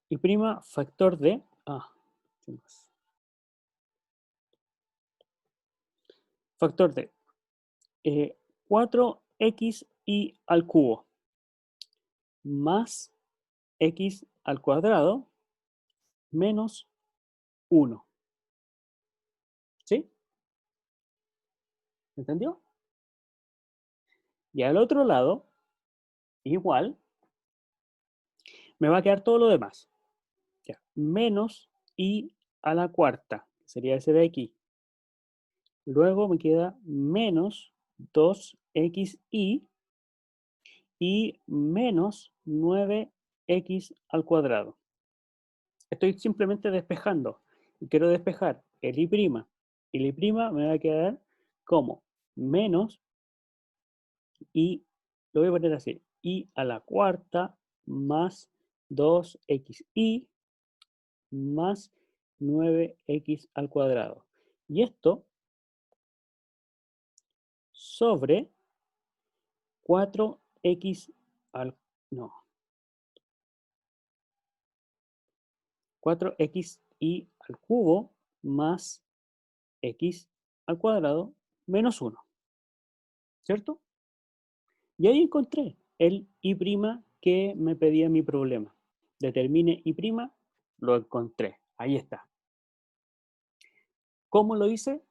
I' factor de... ¿qué más? Factor de 4xy al cubo más x al cuadrado menos 1. ¿Sí? ¿Entendió? Y al otro lado, igual, me va a quedar todo lo demás. Ya, menos y a la cuarta, que sería ese de aquí. Luego me queda menos 2xy y menos 9x al cuadrado. Estoy simplemente despejando. Y quiero despejar el i'. Y el i' me va a quedar como menos y lo voy a poner así, y a la cuarta más 2xy más 9x al cuadrado. Y esto sobre 4x al... no. 4xy al cubo más x al cuadrado menos 1. ¿Cierto? Y ahí encontré el i' que me pedía mi problema. Determine i', lo encontré. Ahí está. ¿Cómo lo hice?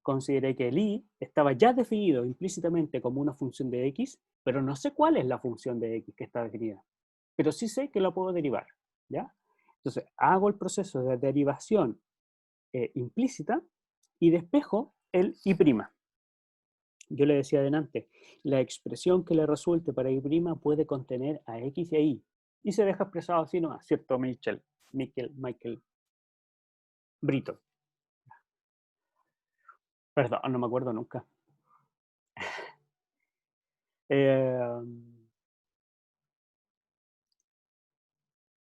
Consideré que el i estaba ya definido implícitamente como una función de x, pero no sé cuál es la función de x que está definida. Pero sí sé que la puedo derivar. ¿Ya? Entonces, hago el proceso de derivación implícita y despejo el i'. Yo le decía adelante, la expresión que le resulte para i' puede contener a x y a y. Y se deja expresado así nomás, ¿cierto, Michael Brito? Perdón, no me acuerdo nunca.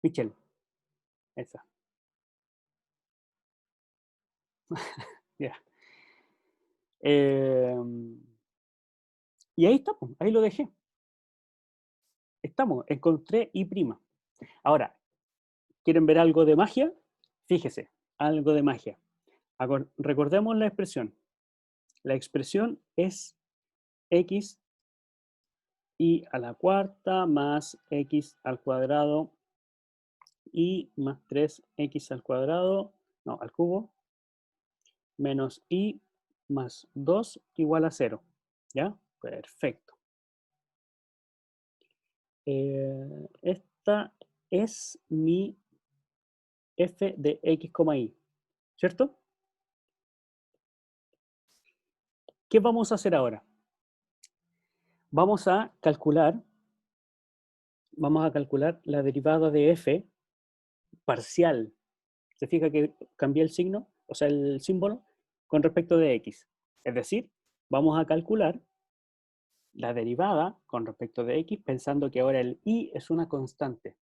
Michel, esa. Ya. Y ahí está, ahí lo dejé. Estamos, encontré i'. Ahora, ¿quieren ver algo de magia? Fíjese, algo de magia. Recordemos la expresión. La expresión es x y a la cuarta más x al cuadrado y más 3x al cuadrado, no, al cubo, menos y más 2 igual a 0. ¿Ya? Perfecto. Esta es mi f de x, y, ¿cierto? ¿Qué vamos a hacer ahora? Vamos a calcular la derivada de f parcial. ¿Se fija que cambié el signo, o sea, el símbolo, con respecto de x? Es decir, vamos a calcular la derivada con respecto de x pensando que ahora el y es una constante.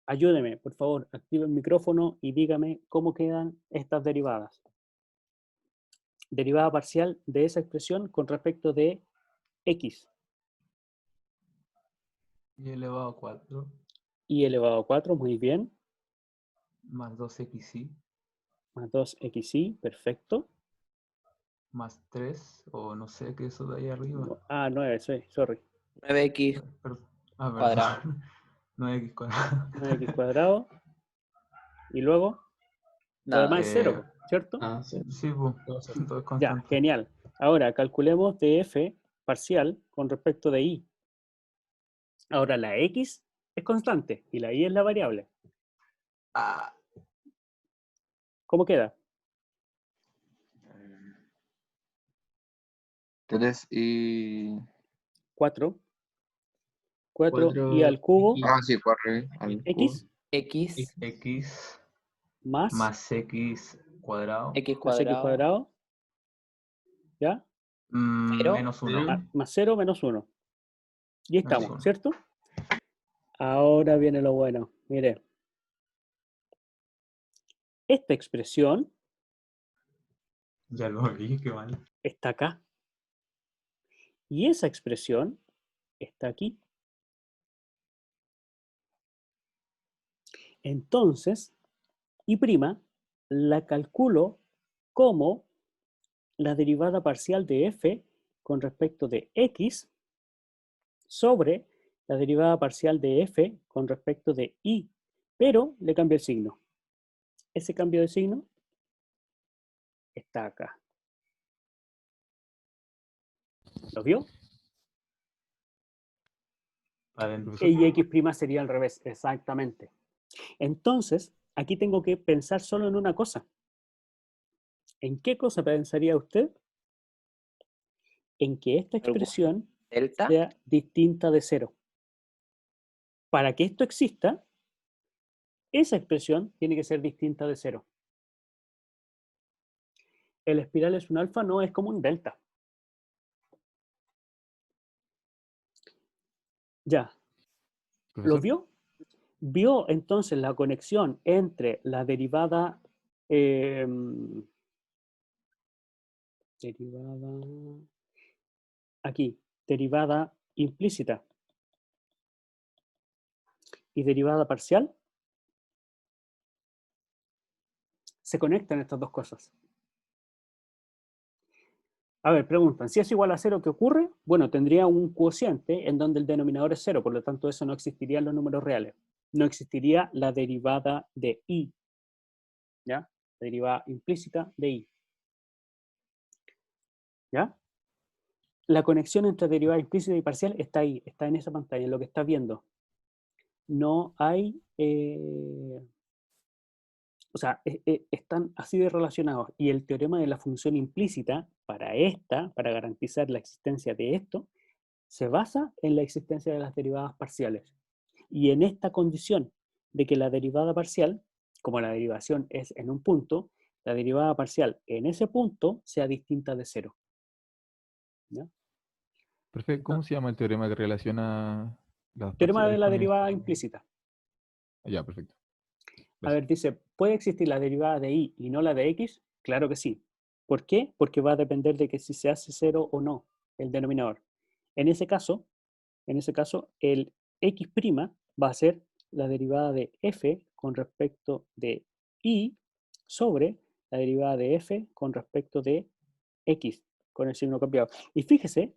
Ayúdeme, por favor, active el micrófono y dígame cómo quedan estas derivadas. Derivada parcial de esa expresión con respecto de x. Y elevado a 4 Y elevado a 4, muy bien. más 2xy Más 2xy, perfecto. más 3, o no sé qué es eso de ahí arriba. Ah, 9, sí, sorry. 9x Perdón. cuadrado. Perdón. 9x cuadrado. 9x cuadrado. Y luego, lo Nada. demás es 0, ¿cierto? Ah, sí. Sí, pues, No sé. todo es Ya, constante. genial. Ahora, calculemos de f parcial con respecto de y. Ahora, la x es constante y la y es la variable. Ah, ¿Cómo queda? 3 y... 4. 4 y al cubo, Ah, sí, 4 al x X x más más x cuadrado X más x cuadrado. cuadrado, ¿ya? Cero. menos 1. Más 0 menos 1. Y Menos estamos, 1. ¿cierto? Ahora viene lo bueno. Mire, esta expresión Ya lo vi, qué mal. está acá. Y esa expresión está aquí. Entonces, y' la calculo como la derivada parcial de f con respecto de x sobre la derivada parcial de f con respecto de y, pero le cambio el signo. Ese cambio de signo está acá. ¿Lo vio? Adentro. Y x' sería al revés, exactamente. Entonces, aquí tengo que pensar solo en una cosa. ¿En qué cosa pensaría usted? En que esta expresión Delta. sea distinta de 0. Para que esto exista, esa expresión tiene que ser distinta de 0. El espiral es un alfa, no es como un delta. Ya. ¿Lo Profesor, vio? ¿Vio entonces la conexión entre la derivada aquí, derivada implícita y derivada parcial? Se conectan estas dos cosas. A ver, preguntan, si es igual a 0, ¿qué ocurre? Bueno, tendría un cociente en donde el denominador es 0, por lo tanto eso no existiría en los números reales. No existiría la derivada de y, ¿ya? La derivada implícita de y. ¿Ya? La conexión entre derivada implícita y parcial está ahí, está en esa pantalla, en lo que estás viendo. No hay... o sea, están así de relacionados. Y el teorema de la función implícita, para garantizar la existencia de esto, se basa en la existencia de las derivadas parciales. Y en esta condición de que la derivada parcial, como la derivación es en un punto, la derivada parcial en ese punto sea distinta de 0. ¿Ya? profe, ¿cómo se llama el teorema que relaciona las Teorema de parciales la con derivada implícita. Ya, perfecto. A ver, dice, ¿puede existir la derivada de y no la de x? Claro que sí. ¿Por qué? Porque va a depender de que si se hace 0 o no el denominador. En ese caso, el x' va a ser la derivada de f con respecto de y sobre la derivada de f con respecto de x, con el signo cambiado. Y fíjese,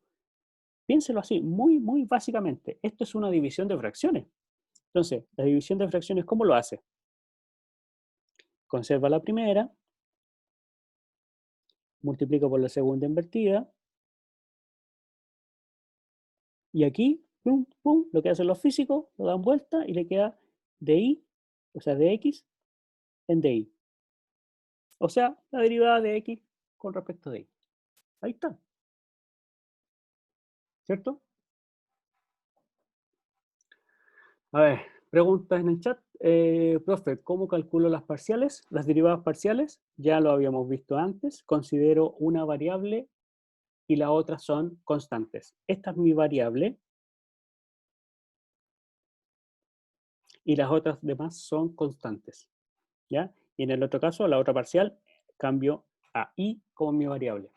piénselo así, muy, muy básicamente, esto es una división de fracciones. Entonces, la división de fracciones, ¿cómo lo hace? Conserva la primera, multiplica por la segunda invertida, y aquí, pum, pum, lo que hacen los físicos, lo dan vuelta y le queda dy, o sea, de x en dy. O sea, la derivada de x con respecto de y. Ahí está. ¿Cierto? A ver, preguntas en el chat. Profe, ¿cómo calculo las parciales? Las derivadas parciales, ya lo habíamos visto antes. Considero una variable y la otra son constantes. Esta es mi variable y las otras demás son constantes. ¿Ya? Y en el otro caso, la otra parcial, cambio a i como mi variable.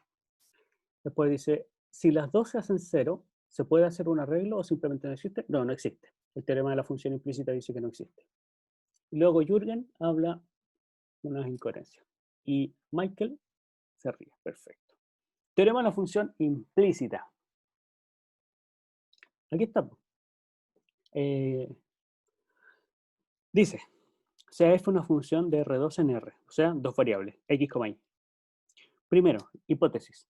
Después dice, si las dos se hacen cero, ¿se puede hacer un arreglo o simplemente no existe? No, no existe. El teorema de la función implícita dice que no existe. Y luego Jürgen habla unas incoherencias. Y Michael se ríe. Perfecto. Teorema de la función implícita. Aquí está. Dice, sea f una función de R2 en R, o sea, dos variables, x, y. Primero, hipótesis.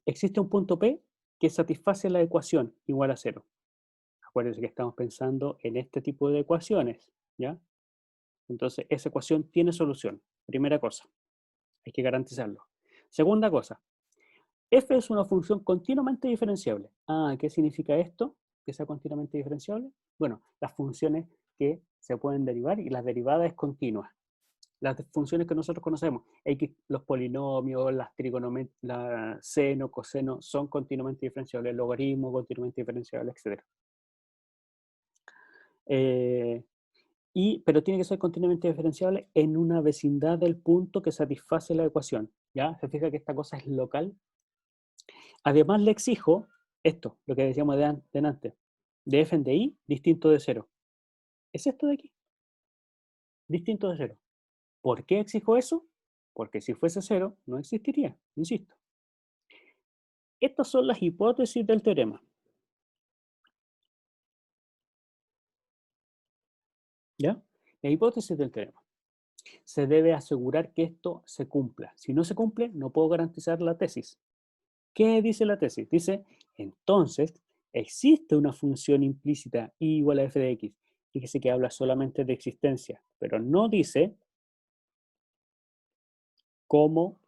Existe un punto P que satisface la ecuación igual a 0. Acuérdense que estamos pensando en este tipo de ecuaciones, ¿ya? Entonces, esa ecuación tiene solución. Primera cosa, hay que garantizarlo. Segunda cosa, f es una función continuamente diferenciable. Ah, ¿qué significa esto? Que sea continuamente diferenciable. Bueno, las funciones que se pueden derivar y las derivadas continuas. Las funciones que nosotros conocemos, x, los polinomios, las trigonometrías, la seno, coseno, son continuamente diferenciables, el logaritmo continuamente diferenciable, etc. Pero tiene que ser continuamente diferenciable en una vecindad del punto que satisface la ecuación. ¿Ya? Se fija que esta cosa es local. Además le exijo esto, lo que decíamos de antes, de f de i distinto de 0. Es esto de aquí, distinto de 0. ¿Por qué exijo eso? Porque si fuese 0, no existiría, insisto. Estas son las hipótesis del teorema. ¿Ya? La hipótesis del teorema. Se debe asegurar que esto se cumpla. Si no se cumple, no puedo garantizar la tesis. ¿Qué dice la tesis? Dice, entonces, existe una función implícita i igual a f de x. Fíjese que habla solamente de existencia, pero no dice cómo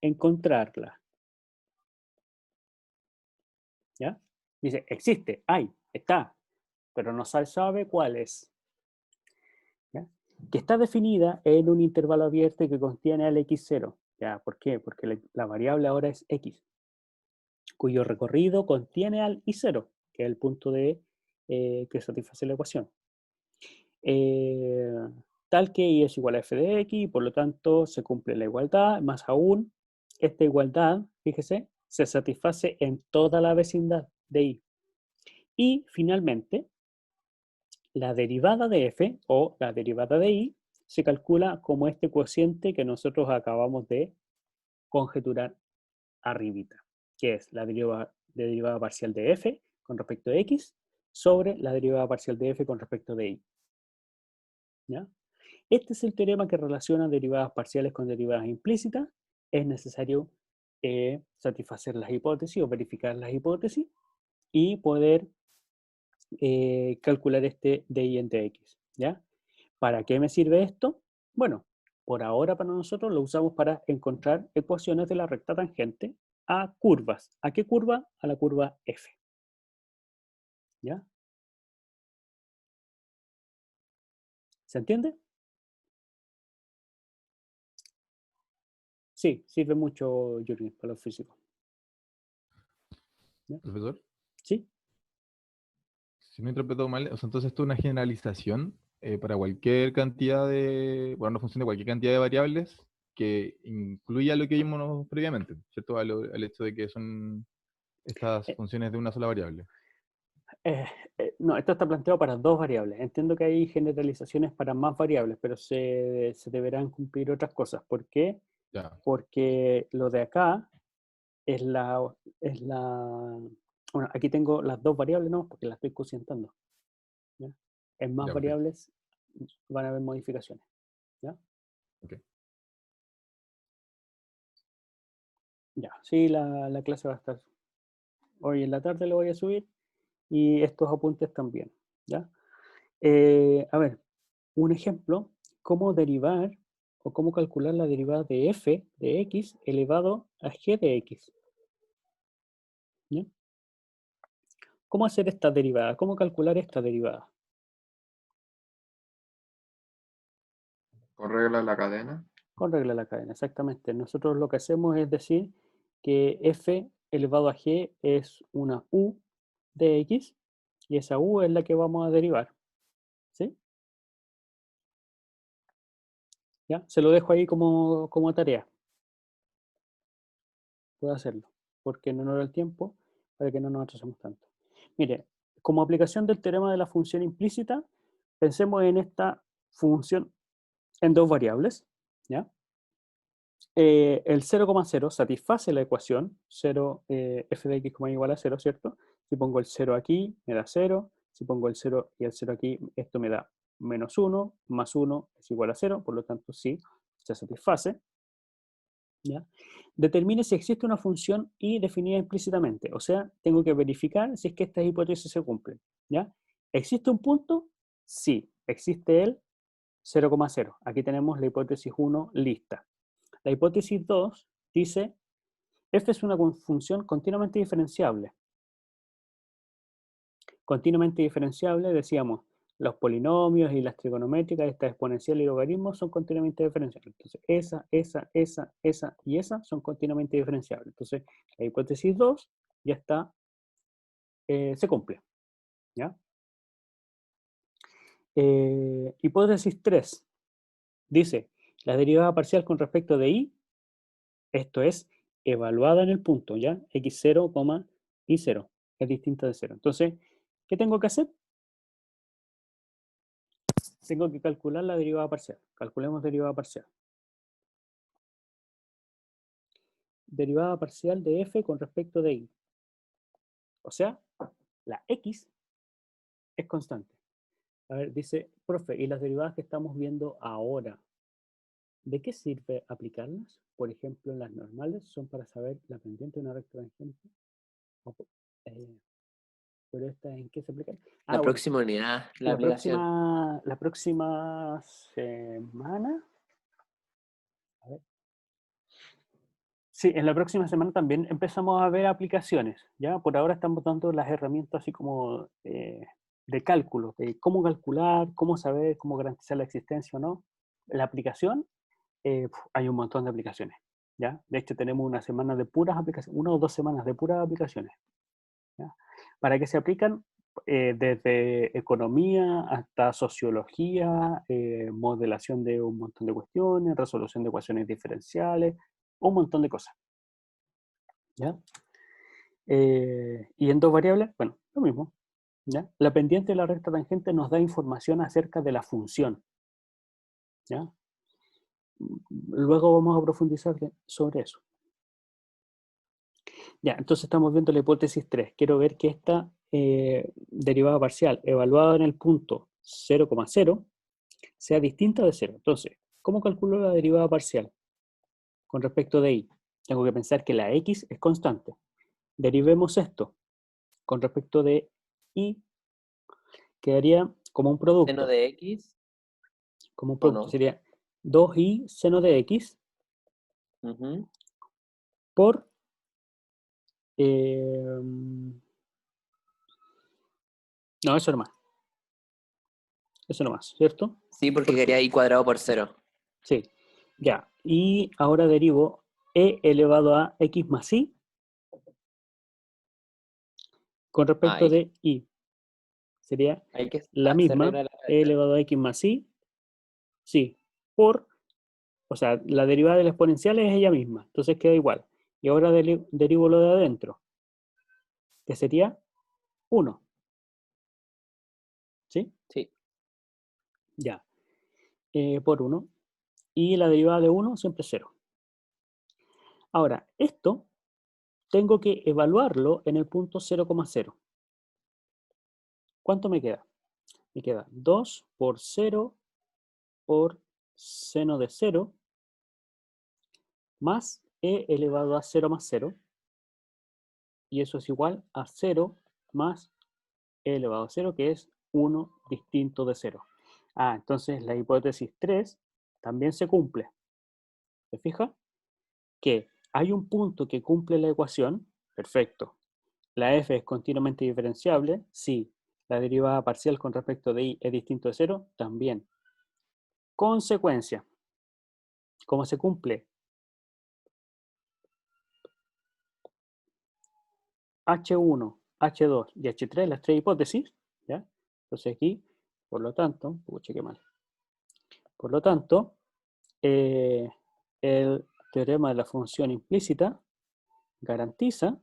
encontrarla. ¿Ya? Dice, existe, hay, está, pero no se sabe cuál es. ¿Ya? Que está definida en un intervalo abierto que contiene al x0. ¿Ya? ¿Por qué? Porque la variable ahora es x, cuyo recorrido contiene al i0, que es el punto que satisface la ecuación. Tal que y es igual a f de x, y por lo tanto se cumple la igualdad, más aún, esta igualdad, fíjese, se satisface en toda la vecindad de y. Y finalmente, la derivada de f o la derivada de y se calcula como este cociente que nosotros acabamos de conjeturar arribita, que es la derivada parcial de f con respecto de x sobre la derivada parcial de f con respecto de y. ¿Ya? Este es el teorema que relaciona derivadas parciales con derivadas implícitas. Es necesario satisfacer las hipótesis o verificar las hipótesis y poder calcular este dy en dx. ¿Ya? ¿Para qué me sirve esto? Bueno, por ahora para nosotros lo usamos para encontrar ecuaciones de la recta tangente a curvas. ¿A qué curva? A la curva f. ¿Ya? ¿Se entiende? Sí, sirve mucho, Jürgen, para los físicos. ¿Ya? Profesor, ¿Sí? si no interpreto mal, o sea, entonces esto es una generalización para cualquier cantidad de, bueno, una función de cualquier cantidad de variables que incluya lo que vimos previamente, ¿cierto? Al hecho de que son estas Eh, funciones de una sola variable. No, esto está planteado para dos variables. Entiendo que hay generalizaciones para más variables, pero se deberán cumplir otras cosas. ¿Por qué? Ya, Porque lo de acá es la... Bueno, aquí tengo las dos variables, ¿no? Porque las estoy cocientando. ¿Ya? En más ya, ok, variables van a haber modificaciones. ¿Ya? ok. Ya, sí, la clase va a estar hoy en la tarde, lo voy a subir, y estos apuntes también. ¿Ya? A ver, un ejemplo, cómo derivar o cómo calcular la derivada de f de x elevado a g de x. ¿Ya? ¿Cómo hacer esta derivada? ¿Cómo calcular esta derivada? Con regla de la cadena. Con regla de la cadena, exactamente. Nosotros lo que hacemos es decir que f elevado a g es una u de x, y esa u es la que vamos a derivar. ¿Sí? ¿Ya? Se lo dejo ahí como tarea. Puedo hacerlo, porque no nos da el tiempo para que no nos atrasemos tanto. Mire, como aplicación del teorema de la función implícita, pensemos en esta función en dos variables. ¿Ya? El 0,0 satisface la ecuación 0, f de x igual a 0, ¿cierto? Si pongo el 0 aquí, me da 0. Si pongo el 0 y el 0 aquí, esto me da menos 1, más 1 es igual a 0, por lo tanto sí, se satisface. ¿Ya? Determine si existe una función y definida implícitamente, o sea, tengo que verificar si es que estas hipótesis se cumplen. ¿Ya? ¿Existe un punto? Sí, existe el 0,0. Aquí tenemos la hipótesis 1 lista. La hipótesis 2 dice, f es una función continuamente diferenciable. Continuamente diferenciable, decíamos, los polinomios y las trigonométricas, esta exponencial y logaritmos son continuamente diferenciables. Entonces, esa y esa son continuamente diferenciables. Entonces, la hipótesis 2 ya está, se cumple. ¿Ya? Hipótesis 3 dice, la derivada parcial con respecto de y, esto es, evaluada en el punto, ¿ya? x0, y0, es distinta de 0. Entonces, ¿qué tengo que hacer? Tengo que calcular la derivada parcial. Calculemos derivada parcial. Derivada parcial de f con respecto de y. O sea, la x es constante. A ver, dice, profe, ¿y las derivadas que estamos viendo ahora, de qué sirve aplicarlas? Por ejemplo, las normales son para saber la pendiente de una recta tangente. Pero esta, ¿en qué se aplica? La Bueno, próxima unidad, la aplicación. la próxima semana. A ver. Sí, en la próxima semana también empezamos a ver aplicaciones. Ya por ahora estamos dando las herramientas así como de cálculo, de cómo calcular, cómo saber, cómo garantizar la existencia o no. La aplicación, hay un montón de aplicaciones. ¿Ya? De hecho, tenemos una semana de puras aplicaciones, 1 o 2 semanas de puras aplicaciones. ¿Ya? ¿Para qué se aplican? Desde economía hasta sociología, modelación de un montón de cuestiones, resolución de ecuaciones diferenciales, un montón de cosas. ¿Ya? Y en dos variables, bueno, lo mismo. ¿Ya? La pendiente de la recta tangente nos da información acerca de la función. ¿Ya? Luego vamos a profundizar sobre eso. Ya, entonces estamos viendo la hipótesis 3. Quiero ver que esta derivada parcial evaluada en el punto 0,0 sea distinta de 0. Entonces, ¿cómo calculo la derivada parcial con respecto de y? Tengo que pensar que la x es constante. Derivemos esto con respecto de y, quedaría como un producto. Seno de x. Como un ¿O producto. no? Sería 2i seno de x Ujú. por... no, eso nomás. Eso nomás, ¿cierto? Sí, porque Porque- quería i cuadrado por 0. Sí, ya. Y ahora derivo e elevado a x más i con respecto Hay de i. Sería que la hacer misma, regla de la e cadena. elevado a x más i, sí, por, o sea, la derivada del exponencial es ella misma, entonces queda igual. Y ahora derivo lo de adentro, que sería 1. ¿Sí? Sí. Ya. Por 1. Y la derivada de 1 siempre es 0. Ahora, esto tengo que evaluarlo en el punto 0,0. ¿Cuánto me queda? Me queda 2 por 0 por seno de 0 más e elevado a 0 más 0. Y eso es igual a 0 más e elevado a 0, que es 1 distinto de 0. Entonces la hipótesis 3 también se cumple. ¿Se fija? Que hay un punto que cumple la ecuación. Perfecto. La f es continuamente diferenciable. Sí. La derivada parcial con respecto de y es distinto de 0. También. Consecuencia. Como se cumple H1, H2 y H3, las tres hipótesis, ¿ya? Entonces aquí, por lo tanto, qué mal. Por lo tanto, el teorema de la función implícita garantiza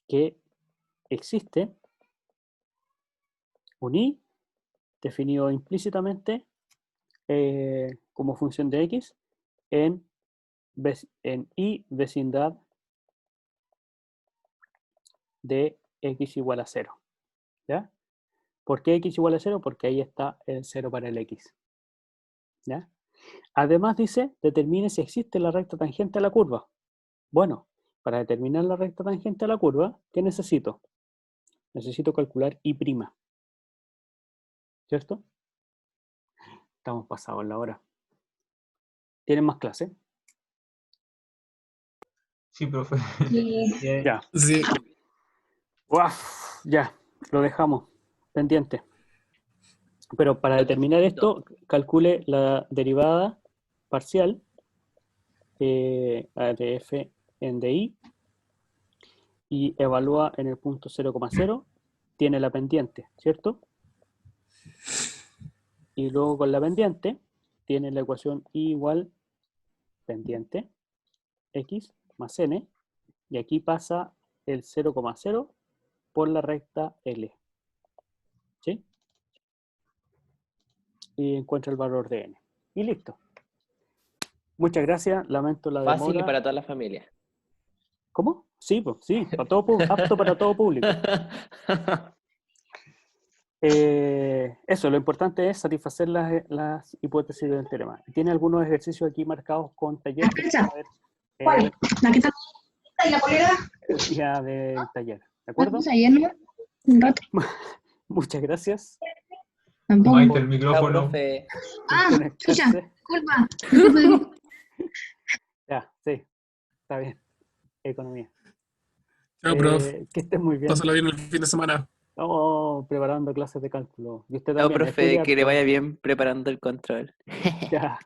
que existe un y definido implícitamente como función de x en y vecindad de x igual a 0. ¿Ya? ¿Por qué x igual a 0? Porque ahí está el 0 para el x. ¿Ya? Además dice, determine si existe la recta tangente a la curva. Bueno, para determinar la recta tangente a la curva, ¿qué necesito? Necesito calcular y'. ¿Cierto? Estamos pasados la hora. ¿Tienen más clase? Sí, profe. Sí. Ya. Sí. Uaf, ya, lo dejamos pendiente. Pero para determinar esto, calcule la derivada parcial de f en di y evalúa en el punto 0,0, tiene la pendiente, ¿cierto? Y luego con la pendiente tiene la ecuación y igual pendiente x más n, y aquí pasa el 0,0 por la recta L. ¿Sí? Y encuentra el valor de n. Y listo. Muchas gracias, lamento la Fácil y demora. para toda la familia. ¿Cómo? Sí, pues, sí, para todo, apto para todo público. Eso, lo importante es satisfacer las hipótesis del teorema. Tiene algunos ejercicios aquí marcados con taller. Que Fecha. van a ver, ¿Cuál? ¿La que está y la polera? el día del taller. ¿De acuerdo? Vamos ayer, ¿no? Un rato. Muchas gracias. Tampoco. Maite, el Chao, micrófono. profe. Ah, chucha, Conectarse. disculpa. Disculpa. Ya, sí, está bien. Economía. Chao, prof. Que estén muy bien. Pásalo bien el fin de semana. Estamos preparando clases de cálculo. Y usted Chao, también. profe, estudie que le harto. vaya bien preparando el control. Ya.